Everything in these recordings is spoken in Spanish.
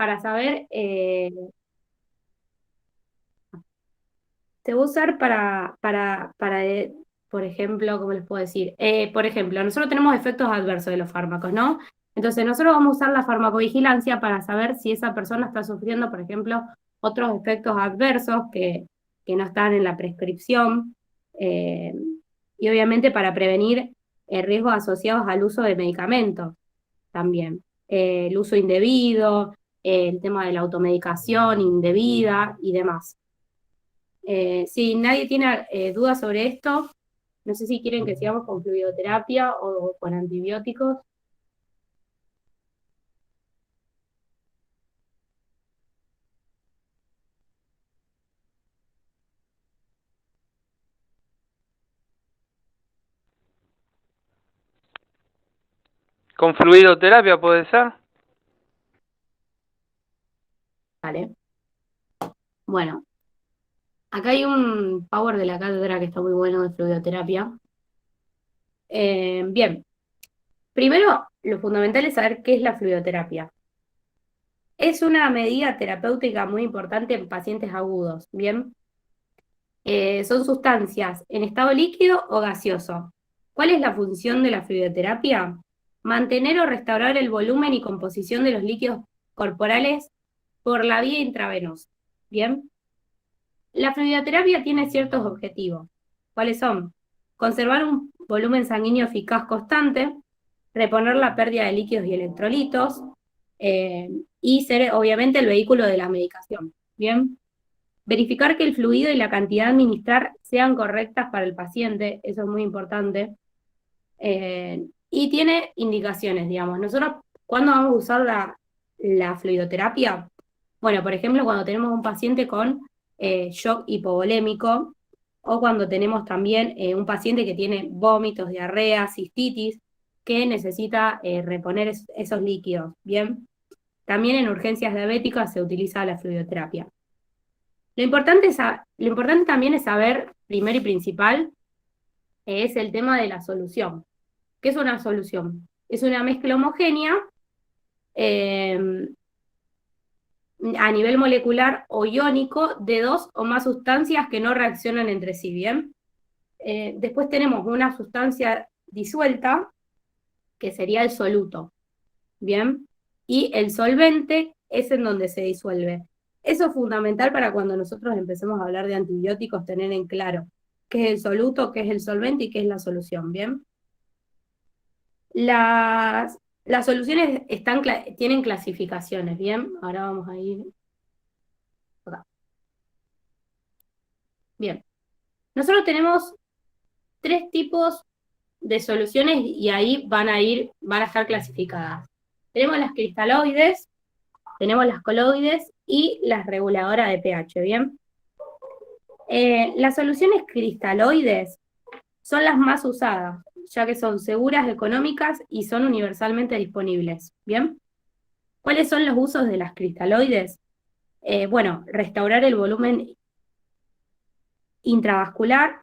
para saber, se va a usar por ejemplo, ¿cómo les puedo decir? Por ejemplo, nosotros tenemos efectos adversos de los fármacos, ¿no? Entonces, nosotros vamos a usar la farmacovigilancia para saber si esa persona está sufriendo, por ejemplo, otros efectos adversos que no están en la prescripción, eh, y obviamente para prevenir riesgos asociados al uso de medicamentos también. El uso indebido, el tema de la automedicación indebida y demás. Si nadie tiene dudas sobre esto, no sé si quieren que sigamos con fluidoterapia o con antibióticos. ¿Con fluidoterapia puede ser? Vale. Bueno, acá hay un power de la cátedra que está muy bueno de fluidoterapia. Bien, primero lo fundamental es saber qué es la fluidoterapia. Es una medida terapéutica muy importante en pacientes agudos, ¿bien? Son sustancias en estado líquido o gaseoso. ¿Cuál es la función de la fluidoterapia? Mantener o restaurar el volumen y composición de los líquidos corporales por la vía intravenosa. Bien, la fluidoterapia tiene ciertos objetivos. ¿Cuáles son? Conservar un volumen sanguíneo eficaz constante, reponer la pérdida de líquidos y electrolitos, eh, y ser obviamente el vehículo de la medicación. Bien, verificar que el fluido y la cantidad a administrar sean correctas para el paciente, eso es muy importante. Y tiene indicaciones, digamos. Nosotros, ¿cuándo vamos a usar la fluidoterapia? Bueno, por ejemplo, cuando tenemos un paciente con shock hipovolémico, o cuando tenemos también un paciente que tiene vómitos, diarrea, cistitis, que necesita reponer esos líquidos, ¿bien? También en urgencias diabéticas se utiliza la fluidoterapia. Lo importante también es saber, primero y principal, es el tema de la solución. ¿Qué es una solución? Es una mezcla homogénea eh, a nivel molecular o iónico de dos o más sustancias que no reaccionan entre sí, ¿bien? Después tenemos una sustancia disuelta, que sería el soluto, ¿bien? Y el solvente es en donde se disuelve. Eso es fundamental para cuando nosotros empecemos a hablar de antibióticos, tener en claro qué es el soluto, qué es el solvente y qué es la solución, ¿bien? Las soluciones tienen clasificaciones, ¿bien? Ahora vamos a ir acá. Bien. Nosotros tenemos tres tipos de soluciones y ahí van a estar clasificadas. Tenemos las cristaloides, tenemos las coloides y las reguladoras de pH, ¿bien? Las soluciones cristaloides son las más usadas, ya que son seguras, económicas y son universalmente disponibles, ¿bien? ¿Cuáles son los usos de las cristaloides? Bueno, restaurar el volumen intravascular,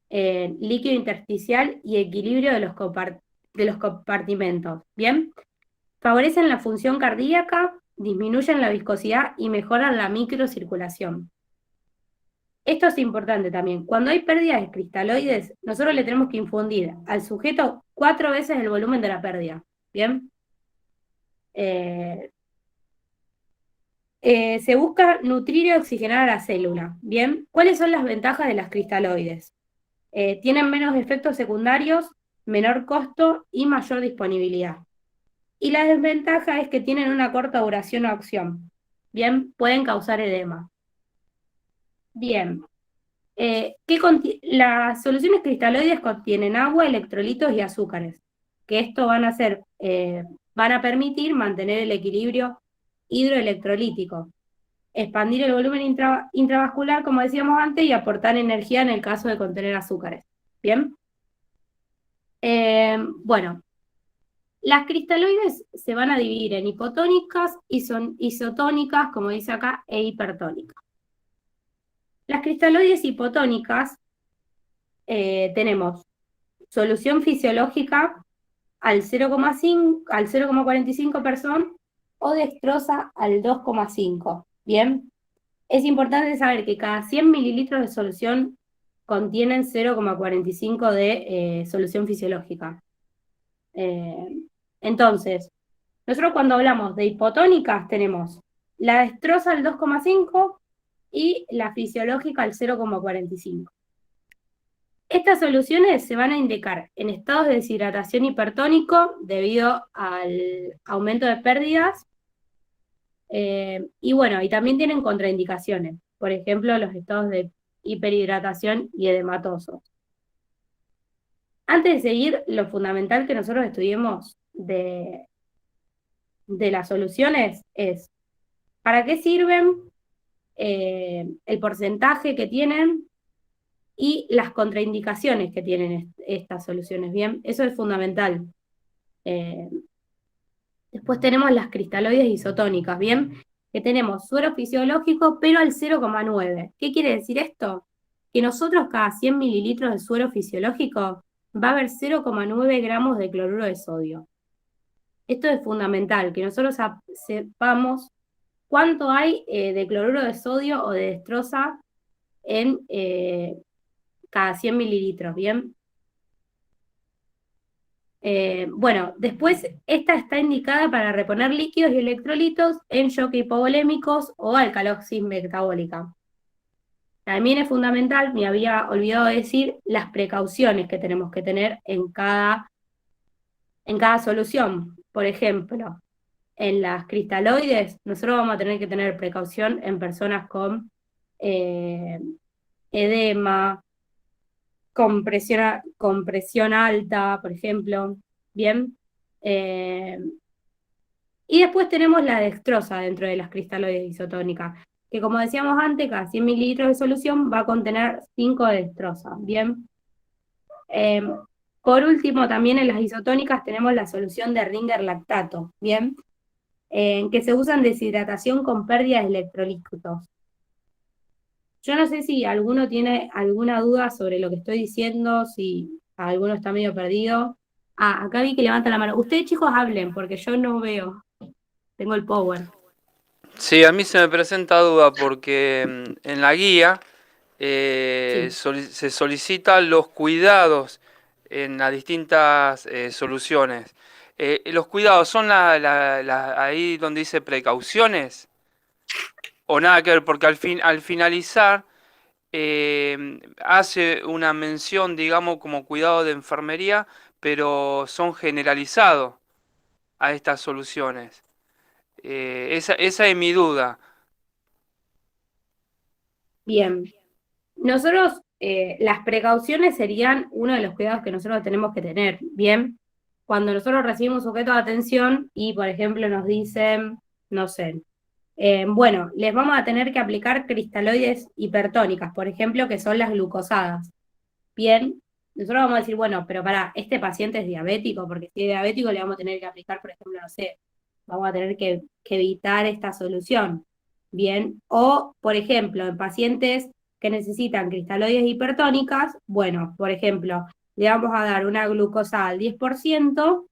líquido intersticial y equilibrio de los compartimentos, ¿bien? Favorecen la función cardíaca, disminuyen la viscosidad y mejoran la microcirculación. Esto es importante también. Cuando hay pérdida de cristaloides, nosotros le tenemos que infundir al sujeto 4 veces el volumen de la pérdida. ¿Bien? Eh, Se busca nutrir y oxigenar a la célula. ¿Bien? ¿Cuáles son las ventajas de las cristaloides? Tienen menos efectos secundarios, menor costo y mayor disponibilidad. Y la desventaja es que tienen una corta duración o acción. Bien, pueden causar edema. Bien, las soluciones cristaloides contienen agua, electrolitos y azúcares, que esto van a permitir mantener el equilibrio hidroelectrolítico, expandir el volumen intravascular, como decíamos antes, y aportar energía en el caso de contener azúcares. Bien. Bueno, las cristaloides se van a dividir en hipotónicas, isotónicas, como dice acá, e hipertónicas. Las cristaloides hipotónicas tenemos solución fisiológica al 0,5, al 0,45%, o dextrosa al 2,5. Bien, es importante saber que cada 100 mililitros de solución contienen 0,45 de solución fisiológica. Entonces, nosotros cuando hablamos de hipotónicas tenemos la dextrosa al 2,5 y la fisiológica al 0,45. Estas soluciones se van a indicar en estados de deshidratación hipertónico debido al aumento de pérdidas y bueno, y también tienen contraindicaciones, por ejemplo, los estados de hiperhidratación y edematosos. Antes de seguir, lo fundamental que nosotros estudiemos de las soluciones es para qué sirven, el porcentaje que tienen y las contraindicaciones que tienen estas soluciones, ¿bien? Eso es fundamental. Eh, Después tenemos las cristaloides isotónicas, ¿bien? Que tenemos suero fisiológico, pero al 0,9. ¿Qué quiere decir esto? Que nosotros cada 100 mililitros de suero fisiológico va a haber 0,9 gramos de cloruro de sodio. Esto es fundamental, que nosotros sepamos cuánto hay de cloruro de sodio o de dextrosa en cada 100 mililitros, ¿bien? Bueno, después esta está indicada para reponer líquidos y electrolitos en shock hipovolémicos o alcalosis metabólica. También es fundamental, me había olvidado decir, las precauciones que tenemos que tener en cada solución. Por ejemplo, en las cristaloides, nosotros vamos a tener que tener precaución en personas con edema, con presión alta, por ejemplo, ¿bien? Y después tenemos la dextrosa dentro de las cristaloides isotónicas, que como decíamos antes, cada 100 mililitros de solución va a contener 5 de dextrosa, ¿bien? Eh, por último, también en las isotónicas tenemos la solución de Ringer lactato, ¿bien? Que se usa en deshidratación con pérdida de electrolitos. Yo no sé si alguno tiene alguna duda sobre lo que estoy diciendo, si alguno está medio perdido. Ah, acá vi que levanta la mano. Ustedes, chicos, hablen, porque yo no veo. Tengo el power. Sí, a mí se me presenta duda porque en la guía Sí, se solicitan los cuidados en las distintas soluciones. ¿Los cuidados son ahí donde dice precauciones o nada que ver? Porque al finalizar hace una mención, digamos, como cuidado de enfermería, pero son generalizados a estas soluciones. Esa es mi duda. bien. Nosotros, las precauciones serían uno de los cuidados que nosotros tenemos que tener, ¿bien? Cuando nosotros recibimos sujeto de atención y, por ejemplo, nos dicen, no sé, bueno, les vamos a tener que aplicar cristaloides hipertónicas, por ejemplo, que son las glucosadas. Bien, nosotros vamos a decir, bueno, pero para, este paciente es diabético, porque si es diabético le vamos a tener que aplicar, por ejemplo, no sé, vamos a tener que evitar esta solución. Bien, o, por ejemplo, en pacientes que necesitan cristaloides hipertónicas, bueno, por ejemplo, le vamos a dar una glucosa al 10%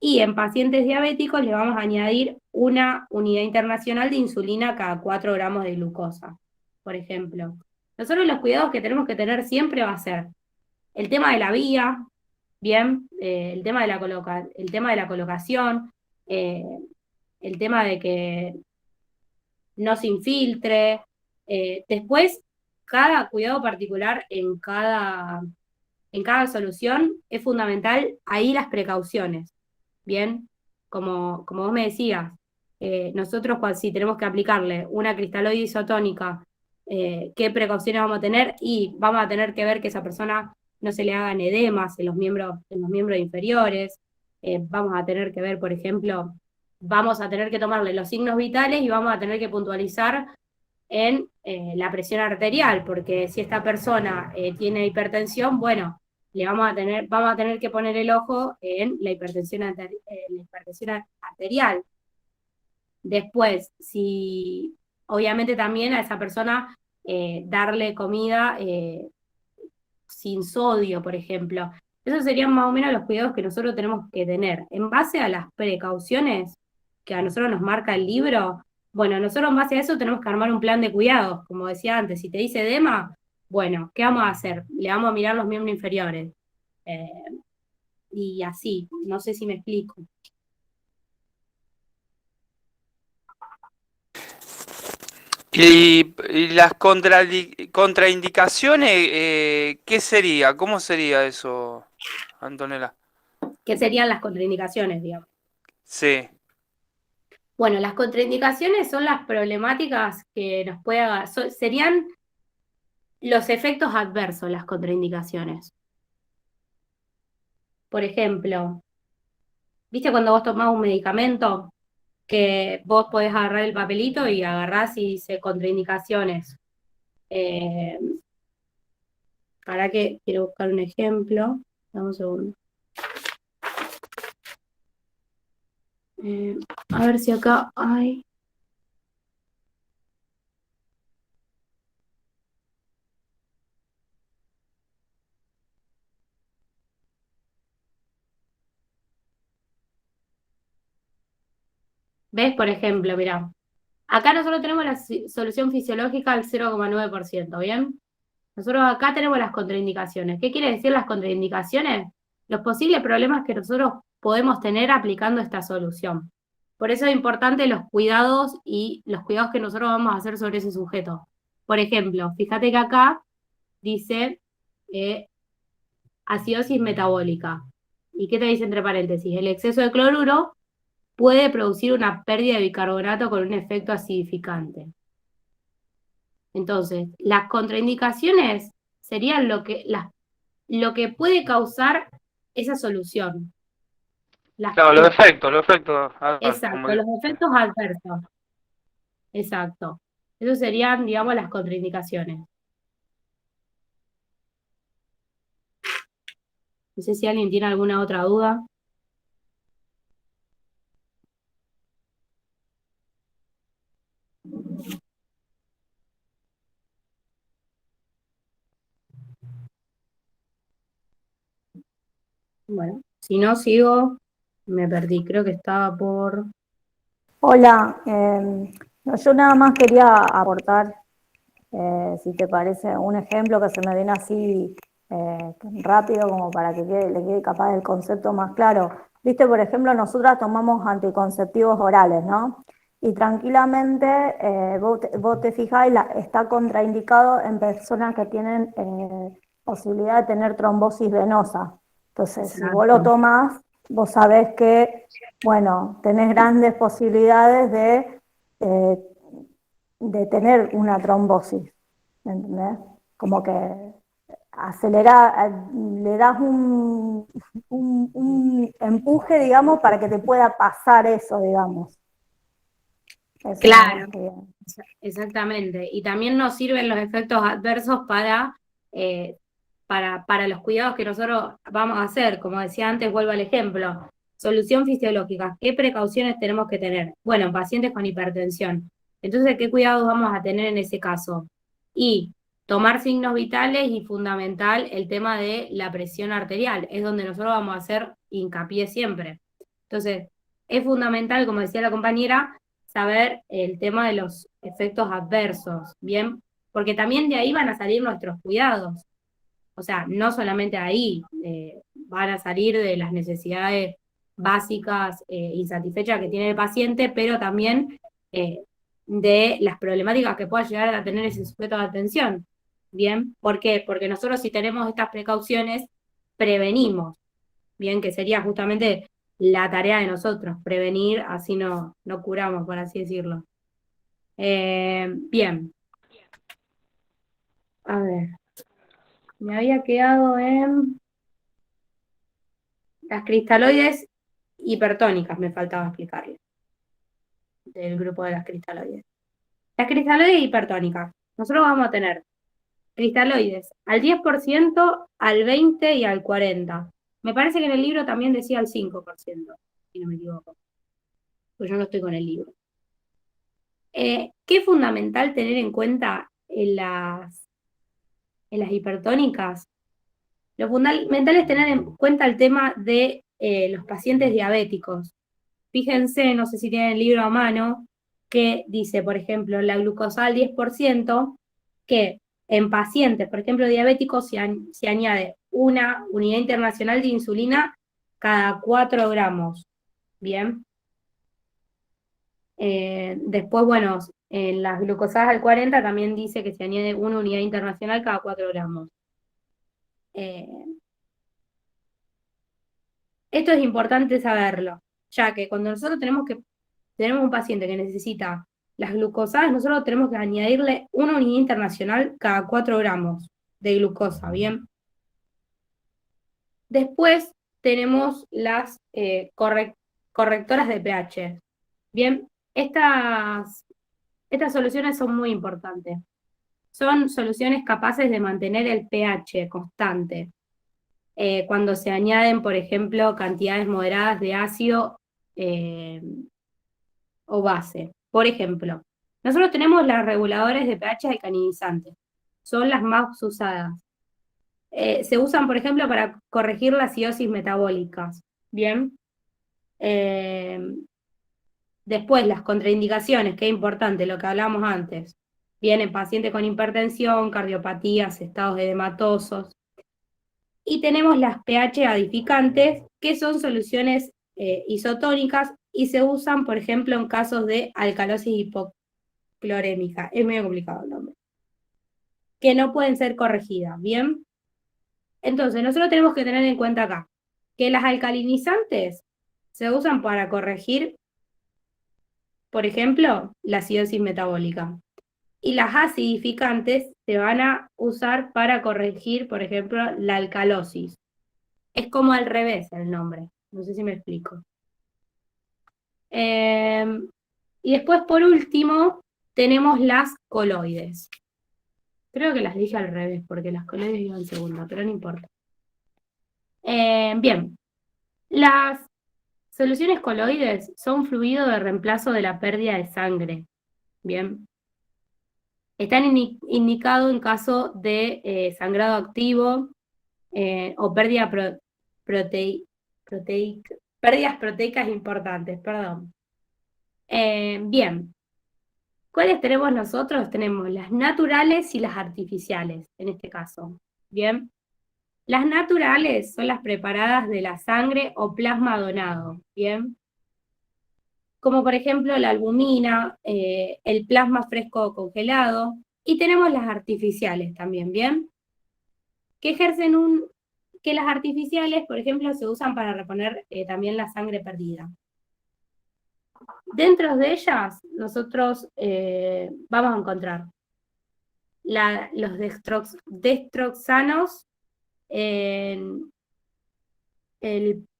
y en pacientes diabéticos le vamos a añadir una unidad internacional de insulina cada 4 gramos de glucosa, por ejemplo. Nosotros los cuidados que tenemos que tener siempre va a ser el tema de la vía, bien, el tema de la colocación, eh, el tema de que no se infiltre. Después, cada cuidado particular en cada solución es fundamental ahí las precauciones. Bien, como vos me decías, nosotros si tenemos que aplicarle una cristaloide isotónica, ¿qué precauciones vamos a tener? Y vamos a tener que ver que esa persona no se le hagan edemas en los miembros inferiores. Vamos a tener que ver, por ejemplo, vamos a tener que tomarle los signos vitales y vamos a tener que puntualizar en la presión arterial, porque si esta persona tiene hipertensión, bueno, vamos a tener que poner el ojo en la hipertensión, arterial. Después, si obviamente también a esa persona darle comida sin sodio, por ejemplo. Esos serían más o menos los cuidados que nosotros tenemos que tener. En base a las precauciones que a nosotros nos marca el libro, bueno, nosotros en base a eso tenemos que armar un plan de cuidados, como decía antes, si te dice edema, bueno, ¿qué vamos a hacer? Le vamos a mirar los miembros inferiores. Eh, y así, no sé si me explico. Y las contraindicaciones, ¿qué sería? ¿Cómo sería eso, Antonella? ¿Qué serían las contraindicaciones, digamos? Sí, Bueno, las contraindicaciones son las problemáticas que nos serían los efectos adversos, las contraindicaciones. Por ejemplo, ¿viste cuando vos tomás un medicamento que vos podés agarrar el papelito y agarrás y dice contraindicaciones? Eh, ¿Para qué? Quiero buscar un ejemplo. Dame un segundo. Eh, a ver si acá hay. ¿Ves? Por ejemplo, mirá. Acá nosotros tenemos la solución fisiológica al 0,9%, ¿bien? Nosotros acá tenemos las contraindicaciones. ¿Qué quiere decir las contraindicaciones? Los posibles problemas que nosotros podemos tener aplicando esta solución. Por eso es importante los cuidados y los cuidados que nosotros vamos a hacer sobre ese sujeto. Por ejemplo, fíjate que acá dice acidosis metabólica. ¿Y qué te dice entre paréntesis? El exceso de cloruro puede producir una pérdida de bicarbonato con un efecto acidificante. Entonces, las contraindicaciones serían lo que puede causar esa solución. Las, claro, los, los efectos, como exacto, dice. los efectos adversos. Exacto. Esos serían, digamos, las contraindicaciones. No sé si alguien tiene alguna otra duda. Bueno, si no sigo, me perdí. Creo que estaba por... Hola, no, yo nada más quería aportar, si te parece, un ejemplo que se me viene así rápido como para que le quede capaz el concepto más claro. Viste, por ejemplo, nosotras tomamos anticonceptivos orales, ¿no? Y tranquilamente vos te fijás y está contraindicado en personas que tienen posibilidad de tener trombosis venosa. Entonces, si vos lo Exacto. tomás, vos sabés que bueno, tenés grandes posibilidades eh, de tener una trombosis, ¿entendés? Como que le das un empuje, digamos, para que te pueda pasar eso, digamos. Eso nada más Claro, que... exactamente. Y también nos sirven los efectos adversos eh, para los cuidados que nosotros vamos a hacer. Como decía antes, vuelvo al ejemplo. Solución fisiológica. ¿Qué precauciones tenemos que tener? Bueno, en pacientes con hipertensión. Entonces, ¿qué cuidados vamos a tener en ese caso? Y tomar signos vitales y fundamental el tema de la presión arterial. Es donde nosotros vamos a hacer hincapié siempre. Entonces, es fundamental, como decía la compañera, saber el tema de los efectos adversos, ¿bien? Porque también de ahí van a salir nuestros cuidados. O sea, no solamente ahí, van a salir de las necesidades básicas insatisfechas que tiene el paciente, pero también de las problemáticas que pueda llegar a tener ese sujeto de atención. ¿Bien? ¿Por qué? Porque nosotros si tenemos estas precauciones, prevenimos, ¿bien? Que sería justamente la tarea de nosotros, prevenir, así no curamos, por así decirlo. Bien, a ver, me había quedado en las cristaloides hipertónicas, me faltaba explicarle, del grupo de las cristaloides. Las cristaloides hipertónicas, nosotros vamos a tener cristaloides al 10%, al 20% y al 40%. Me parece que en el libro también decía al 5%, si no me equivoco, pues yo no estoy con el libro. ¿Qué es fundamental tener en cuenta en las hipertónicas? Lo fundamental es tener en cuenta el tema de los pacientes diabéticos. fíjense, no sé si tienen el libro a mano, que dice, por ejemplo, la glucosal 10%, que en pacientes, por ejemplo, diabéticos, se añade una unidad internacional de insulina cada 4 gramos. Bien. Después, bueno, en las glucosadas al 40 también dice que se añade una unidad internacional cada 4 gramos. Eh, Esto es importante saberlo, ya que cuando nosotros tenemos un paciente que necesita las glucosadas, nosotros tenemos que añadirle una unidad internacional cada 4 gramos de glucosa, ¿bien? Después tenemos las correctoras de pH. Bien, estas soluciones son muy importantes. Son soluciones capaces de mantener el pH constante. Cuando se añaden, por ejemplo, cantidades moderadas de ácido eh, o base. Por ejemplo, nosotros tenemos las reguladoras de pH alcalinizantes. Son las más usadas. Se usan, por ejemplo, para corregir las acidosis metabólicas. Bien. Eh, Después, las contraindicaciones, que es importante, lo que hablamos antes. Vienen pacientes con hipertensión, cardiopatías, estados edematosos. Y tenemos las pH adificantes, que son soluciones isotónicas y se usan, por ejemplo, en casos de alcalosis hipoclorémica. Es medio complicado el nombre. Que no pueden ser corregidas, ¿bien? Entonces, nosotros tenemos que tener en cuenta acá que las alcalinizantes se usan para corregir, por ejemplo, la acidosis metabólica. Y las acidificantes se van a usar para corregir, por ejemplo, la alcalosis. Es como al revés el nombre. No sé si me explico. Y después, por último, tenemos las coloides. Creo que las dije al revés, porque las coloides iban segunda, pero no importa. Bien, las soluciones coloides son fluido de reemplazo de la pérdida de sangre. Bien. Están indicados en caso de sangrado activo o pérdidas proteicas importantes, perdón. Bien, ¿cuáles tenemos nosotros? Tenemos las naturales y las artificiales, en este caso. Bien, las naturales son las preparadas de la sangre o plasma donado. Bien, como por ejemplo la albumina, el plasma fresco congelado, y tenemos las artificiales también, ¿bien? Que que las artificiales, por ejemplo, se usan para reponer también la sangre perdida. Dentro de ellas, nosotros vamos a encontrar los destroxanos, el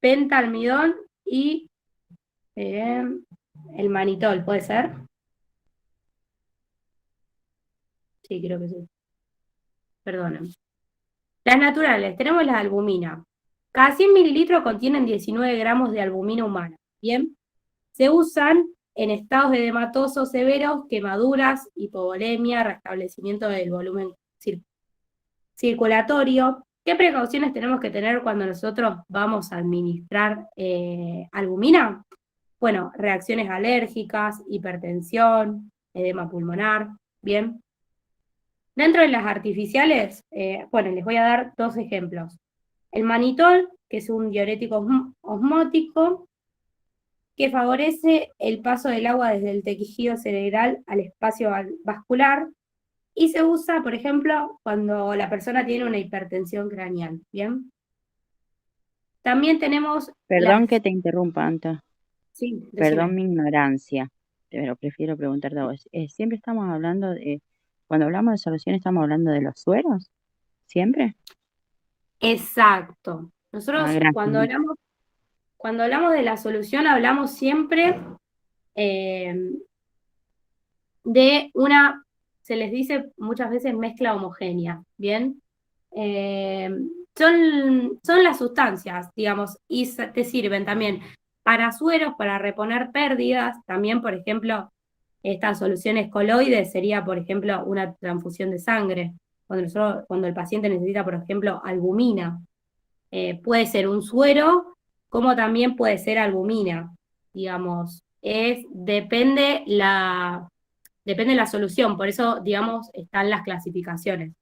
pentalmidón y el manitol, ¿puede ser? Sí, creo que sí. Perdonen. Las naturales, tenemos la albumina. Cada 100 mililitros contienen 19 gramos de albumina humana. Bien, se usan en estados edematosos severos, quemaduras, hipovolemia, restablecimiento del volumen circulatorio. ¿Qué precauciones tenemos que tener cuando nosotros vamos a administrar albumina? Bueno, reacciones alérgicas, hipertensión, edema pulmonar, bien. Dentro de las artificiales, bueno, les voy a dar 2 ejemplos. El manitol, que es un diurético osmótico, que favorece el paso del agua desde el tejido cerebral al espacio vascular, y se usa, por ejemplo, cuando la persona tiene una hipertensión craneal, ¿bien? También tenemos Perdón que te interrumpa, Anta. Sí, Perdón decime. mi ignorancia, pero prefiero preguntarte a vos. Siempre estamos hablando cuando hablamos de soluciones, estamos hablando de los sueros, ¿siempre? Exacto. Nosotros Gracias. cuando hablamos de la solución, hablamos siempre de se les dice muchas veces mezcla homogénea, ¿bien? Son las sustancias, digamos, y te sirven también para sueros, para reponer pérdidas, también, por ejemplo, estas soluciones coloides sería, por ejemplo, una transfusión de sangre, cuando el paciente necesita, por ejemplo, albumina. Puede ser un suero, como también puede ser albumina. digamos, depende la solución, por eso, digamos, están las clasificaciones.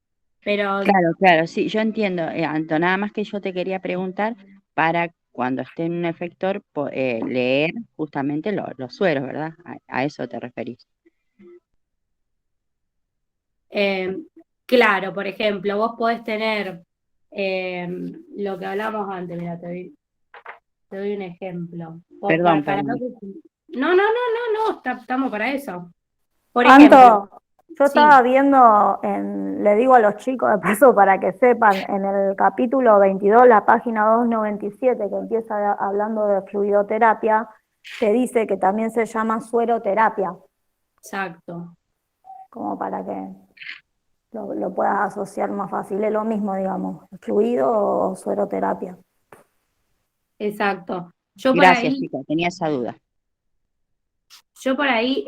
Pero Claro, claro, sí, yo entiendo, Anto, nada más que yo te quería preguntar para cuando esté en un efector leer justamente los sueros, ¿verdad? A eso te referís. Eh, claro, por ejemplo, vos podés tener eh, lo que hablamos antes, mira, te doy un ejemplo. O Perdón, para no, perdón. no, no, no, no, no, estamos para eso. Por ejemplo, Anto, yo estaba sí, viendo, le digo a los chicos de paso para que sepan, en el capítulo 22, la página 297, que empieza hablando de fluidoterapia, te dice que también se llama sueroterapia, exacto, como para que lo puedas asociar más fácil. Es lo mismo, digamos, fluido o sueroterapia. exacto. Yo por Gracias, ahí chica, tenía esa duda. Yo por ahí,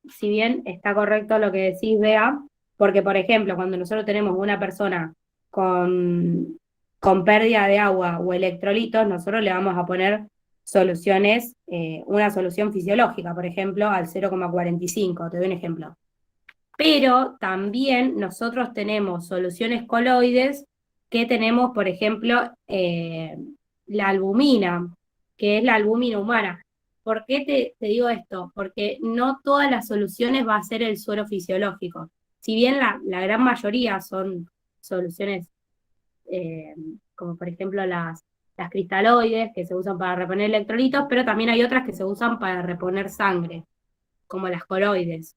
si bien está correcto lo que decís, Bea, porque por ejemplo, cuando nosotros tenemos una persona con, con pérdida de agua o electrolitos, nosotros le vamos a poner soluciones, una solución fisiológica, por ejemplo, al 0,45, te doy un ejemplo. Pero también nosotros tenemos soluciones coloides que tenemos, por ejemplo, la albumina, que es la albumina humana. ¿Por qué te digo esto? Porque no todas las soluciones va a ser el suero fisiológico. Si bien la gran mayoría son soluciones eh, como por ejemplo las cristaloides, que se usan para reponer electrolitos, pero también hay otras que se usan para reponer sangre, como las coloides.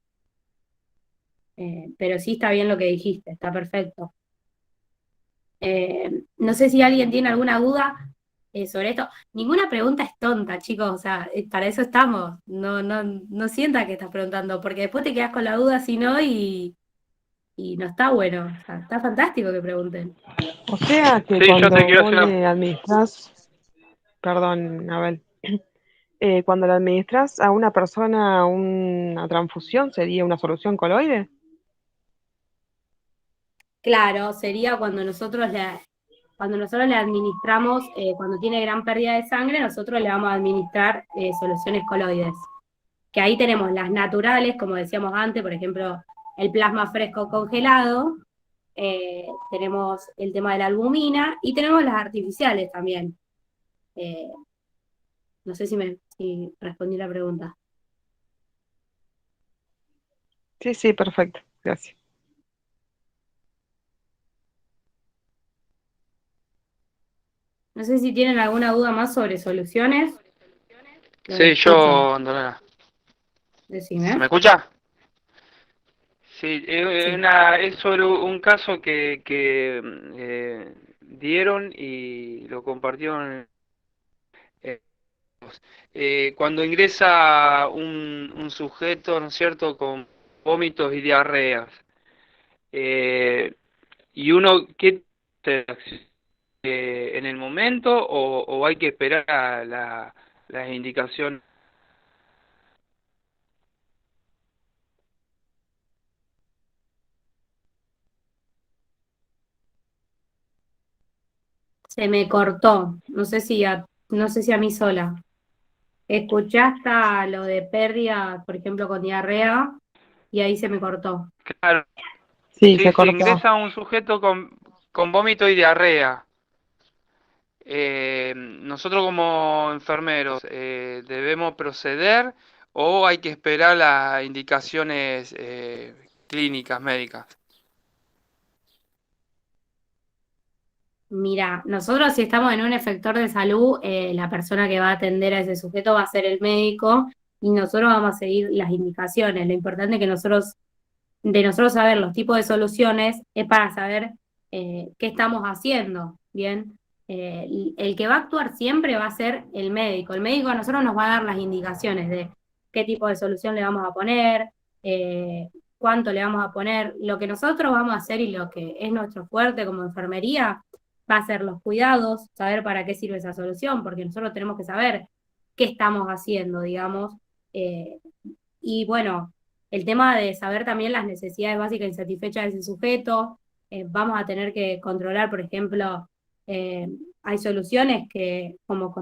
Pero sí está bien lo que dijiste, está perfecto. No sé si alguien tiene alguna duda sobre esto. Ninguna pregunta es tonta, chicos, o sea, para eso estamos. No sienta que estás preguntando, porque después te quedas con la duda si no y no está bueno. O sea, está fantástico que pregunten. O sea que Sí, yo te cuando quiero vos hacer una... le administras, perdón, Abel, cuando le administras a una persona una transfusión, ¿sería una solución coloide? Claro, sería cuando nosotros le administramos, cuando tiene gran pérdida de sangre, nosotros le vamos a administrar soluciones coloides. Que ahí tenemos las naturales, como decíamos antes, por ejemplo, el plasma fresco congelado, tenemos el tema de la albumina y tenemos las artificiales también. Eh, no sé si respondí la pregunta. Sí, sí, perfecto, gracias. No sé si tienen alguna duda más sobre soluciones. Los Sí, escucho. yo, Antonella. ¿Se me Decime. escucha? Sí, Sí. es sobre un caso que dieron y lo compartieron. eh, Cuando ingresa un sujeto, ¿no es cierto?, con vómitos y diarreas, eh, y uno, ¿qué te en el momento o hay que esperar a las indicaciones? Se me cortó. No sé si a mí sola. Escuché hasta lo de pérdida, por ejemplo, con diarrea, y ahí se me cortó. Claro, Sí, sí, se sí, cortó. ingresa un sujeto con vómito y diarrea. Nosotros como enfermeros debemos proceder o hay que esperar las indicaciones clínicas, médicas. Mira, nosotros si estamos en un efector de salud, la persona que va a atender a ese sujeto va a ser el médico y nosotros vamos a seguir las indicaciones. Lo importante es que de nosotros saber los tipos de soluciones es para saber qué estamos haciendo, ¿bien? El que va a actuar siempre va a ser el médico. El médico a nosotros nos va a dar las indicaciones de qué tipo de solución le vamos a poner, cuánto le vamos a poner. Lo que nosotros vamos a hacer y lo que es nuestro fuerte como enfermería va a ser los cuidados, saber para qué sirve esa solución, porque nosotros tenemos que saber qué estamos haciendo, digamos. Eh, y bueno, el tema de saber también las necesidades básicas insatisfechas de ese sujeto, vamos a tener que controlar, por ejemplo, hay soluciones que como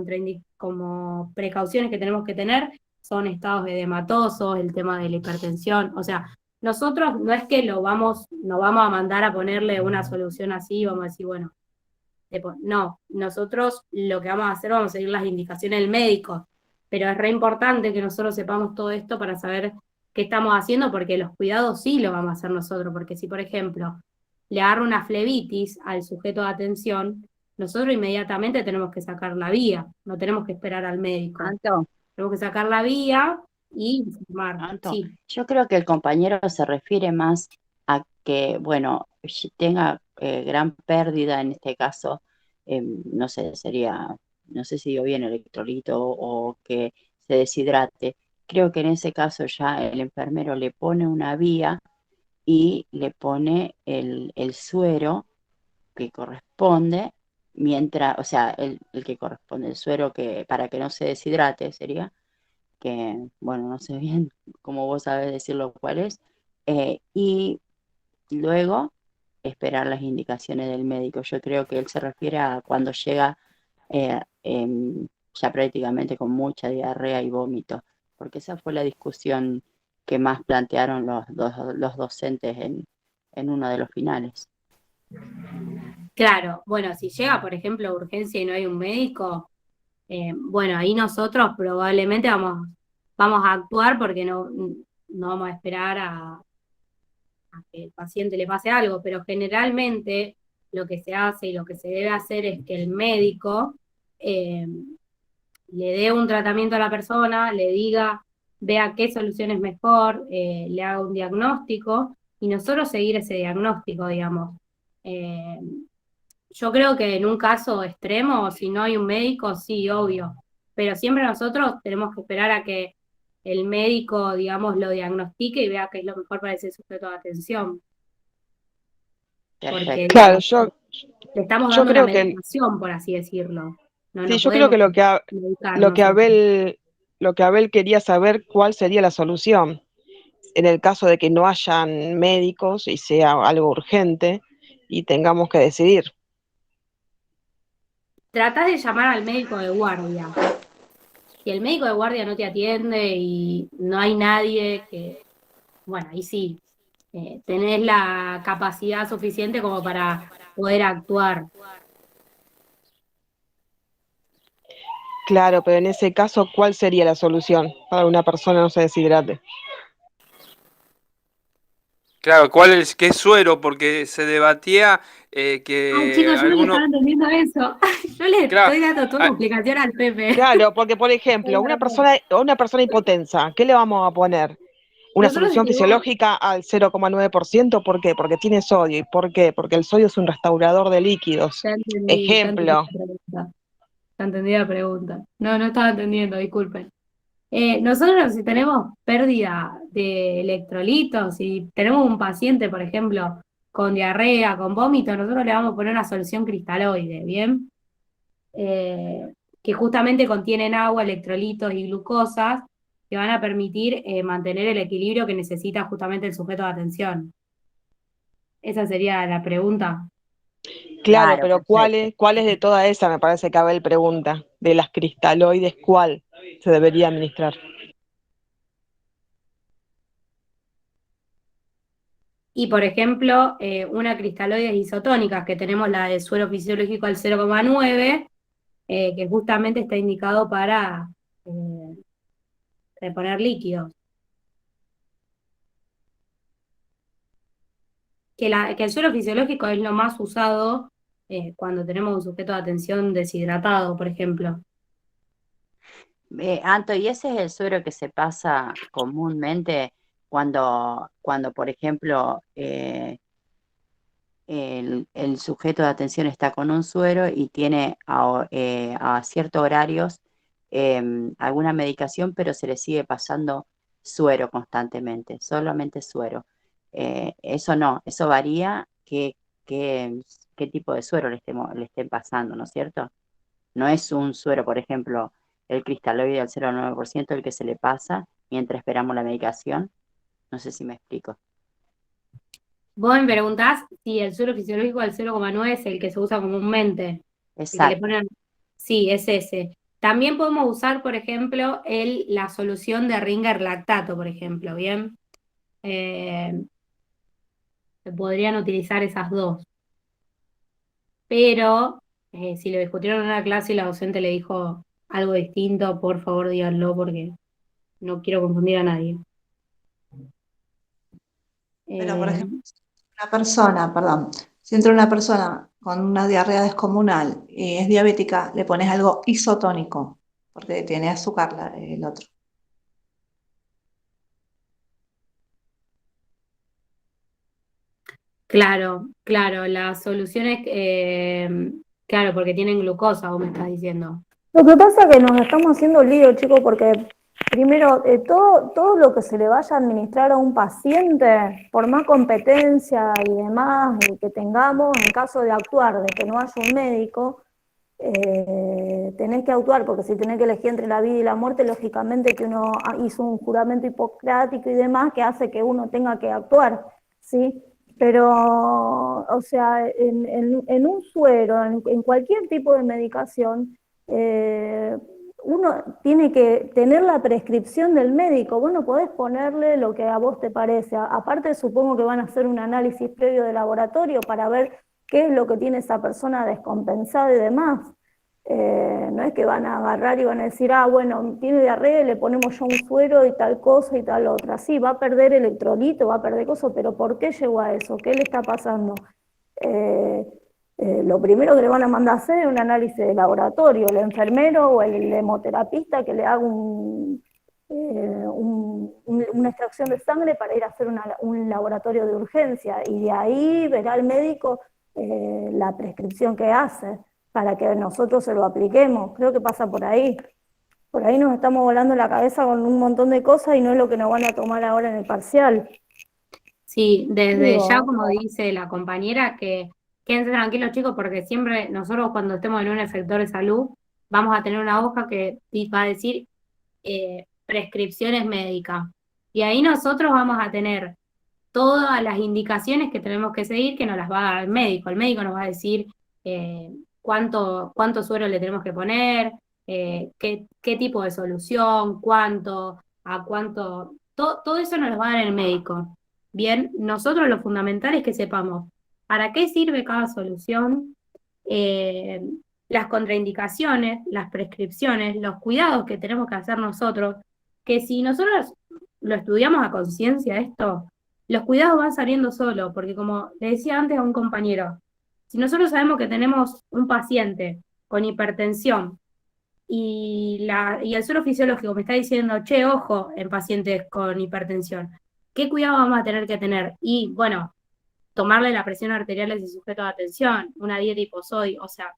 como precauciones que tenemos que tener son estados edematosos, el tema de la hipertensión. O sea, nosotros no es que no vamos a mandar a ponerle una solución así, vamos a decir, bueno, no, nosotros lo que vamos a hacer, vamos a seguir las indicaciones del médico, pero es re importante que nosotros sepamos todo esto para saber qué estamos haciendo, porque los cuidados sí lo vamos a hacer nosotros, porque si, por ejemplo, le agarra una flebitis al sujeto de atención, nosotros inmediatamente tenemos que sacar la vía, no tenemos que esperar al médico. Anto, Tenemos que sacar la vía y informar. Anto, Sí, yo creo que el compañero se refiere más a que, bueno, tenga gran pérdida en este caso, no sé, no sé si digo bien electrolito o que se deshidrate. Creo que en ese caso ya el enfermero le pone una vía y le pone el suero que corresponde, mientras, o sea, el que corresponde, el suero que para que no se deshidrate sería, que, bueno, no sé bien cómo vos sabés decirlo cuál es, y luego esperar las indicaciones del médico. Yo creo que él se refiere a cuando llega ya prácticamente con mucha diarrea y vómito, porque esa fue la discusión que más plantearon los docentes en uno de los finales. claro. Bueno, si llega, por ejemplo, a urgencia y no hay un médico, bueno, ahí nosotros probablemente vamos a actuar porque no vamos a esperar a que el paciente le pase algo, pero generalmente lo que se hace y lo que se debe hacer es que el médico eh, le dé un tratamiento a la persona, le diga, vea qué solución es mejor, le haga un diagnóstico y nosotros seguir ese diagnóstico, digamos. Eh, yo creo que en un caso extremo, si no hay un médico, sí, obvio, pero siempre nosotros tenemos que esperar a que el médico, digamos, lo diagnostique y vea qué es lo mejor para ese sujeto de atención, porque, Perfecto. Claro, digamos, le estamos yo dando una creo que, medicación, por así decirlo. sí, No yo creo podemos que medicar lo que nosotros. Lo que Abel quería saber cuál sería la solución en el caso de que no hayan médicos y sea algo urgente y tengamos que decidir. Tratás de llamar al médico de guardia. Si el médico de guardia no te atiende y no hay nadie bueno, ahí sí, tenés la capacidad suficiente como para poder actuar. Claro, pero en ese caso, ¿cuál sería la solución para que una persona no se deshidrate? Claro, qué suero? Porque se debatía Ay, que chicos, yo no le algunos, estaba entendiendo eso. Yo le claro, estoy dando toda una ah, explicación al Pepe. Claro, porque por ejemplo, una persona hipotensa, ¿qué le vamos a poner? Una Nosotros solución decimos, fisiológica al 0,9%, ¿por qué? Porque tiene sodio. ¿Y por qué? Porque el sodio es un restaurador de líquidos. ya entendí Ejemplo. la pregunta. Ya entendí la pregunta. No estaba entendiendo, disculpen. Nosotros si tenemos pérdida de electrolitos, si tenemos un paciente, por ejemplo, con diarrea, con vómito, nosotros le vamos a poner una solución cristaloide, ¿bien? Que justamente contienen agua, electrolitos y glucosas que van a permitir mantener el equilibrio que necesita justamente el sujeto de atención. Esa sería la pregunta. Claro, Claro, pero perfecto. ¿cuál es de toda esa? Me parece que Abel pregunta. De las cristaloides, ¿cuál se debería administrar? Y por ejemplo, una cristaloides isotónicas, que tenemos la de suero fisiológico al 0,9, que justamente está indicado para reponer líquidos. Que el suero fisiológico es lo más usado cuando tenemos un sujeto de atención deshidratado, por ejemplo. Anto, ¿y ese es el suero que se pasa comúnmente cuando por ejemplo, el sujeto de atención está con un suero y tiene a ciertos horarios alguna medicación, pero se le sigue pasando suero constantemente, solamente suero? Eso no, eso varía qué, qué tipo de suero le estén pasando, ¿no es cierto? No es un suero, por ejemplo, el cristaloide al 0,9% el que se le pasa mientras esperamos la medicación. No sé si me explico. Vos me preguntás si el suero fisiológico al 0,9 es el que se usa comúnmente, el que le Exacto. ponen, sí, es ese. También podemos usar, por ejemplo, la solución de Ringer lactato, por ejemplo, ¿bien? Se podrían utilizar esas dos. Pero si lo discutieron en una clase y la docente le dijo algo distinto, por favor díganlo porque no quiero confundir a nadie. Pero, por Eh, ejemplo, una persona, perdón, si entra una persona con una diarrea descomunal y es diabética, le pones algo isotónico, porque tiene azúcar el otro. claro, claro, las soluciones, claro, porque tienen glucosa, vos me estás diciendo. Lo que pasa es que nos estamos haciendo lío, chicos, porque primero, todo lo que se le vaya a administrar a un paciente, por más competencia y demás y que tengamos, en caso de actuar, de que no haya un médico, tenés que actuar, porque si tenés que elegir entre la vida y la muerte, lógicamente que uno hizo un juramento hipocrático y demás que hace que uno tenga que actuar, ¿sí? Pero, o sea, en un suero, en cualquier tipo de medicación, eh, uno tiene que tener la prescripción del médico. Vos no podés ponerle lo que a vos te parece. Aparte, supongo que van a hacer un análisis previo de laboratorio para ver qué es lo que tiene esa persona descompensada y demás. No es que van a agarrar y van a decir, ah, bueno, tiene diarrea, le ponemos ya un suero y tal cosa y tal otra. Sí, va a perder electrolito, va a perder cosas, pero ¿por qué llegó a eso? ¿Qué le está pasando? Eh, lo primero que le van a mandar a hacer es un análisis de laboratorio, el enfermero o el hemoterapista que le haga una extracción de sangre para ir a hacer un laboratorio de urgencia y de ahí verá el médico la prescripción que hace para que nosotros se lo apliquemos. Creo que pasa por ahí. Por ahí nos estamos volando la cabeza con un montón de cosas y no es lo que nos van a tomar ahora en el parcial. Sí, desde ya, Digo, como dice la compañera, que quédense tranquilos, chicos, porque siempre nosotros cuando estemos en un sector de salud vamos a tener una hoja que va a decir prescripciones médicas. Y ahí nosotros vamos a tener todas las indicaciones que tenemos que seguir, que nos las va a dar el médico. El médico nos va a decir cuánto suero le tenemos que poner, qué tipo de solución, cuánto, a cuánto, todo eso nos lo va a dar el médico. Bien, nosotros lo fundamental es que sepamos para qué sirve cada solución, eh, las contraindicaciones, las prescripciones, los cuidados que tenemos que hacer nosotros, que si nosotros lo estudiamos a conciencia esto, los cuidados van saliendo solos, porque como le decía antes a un compañero, si nosotros sabemos que tenemos un paciente con hipertensión y el suelo fisiológico me está diciendo, che, ojo, en pacientes con hipertensión, ¿qué cuidado vamos a tener que tener? Y bueno, tomarle la presión arterial a ese sujeto de atención, una dieta hiposodio, o sea,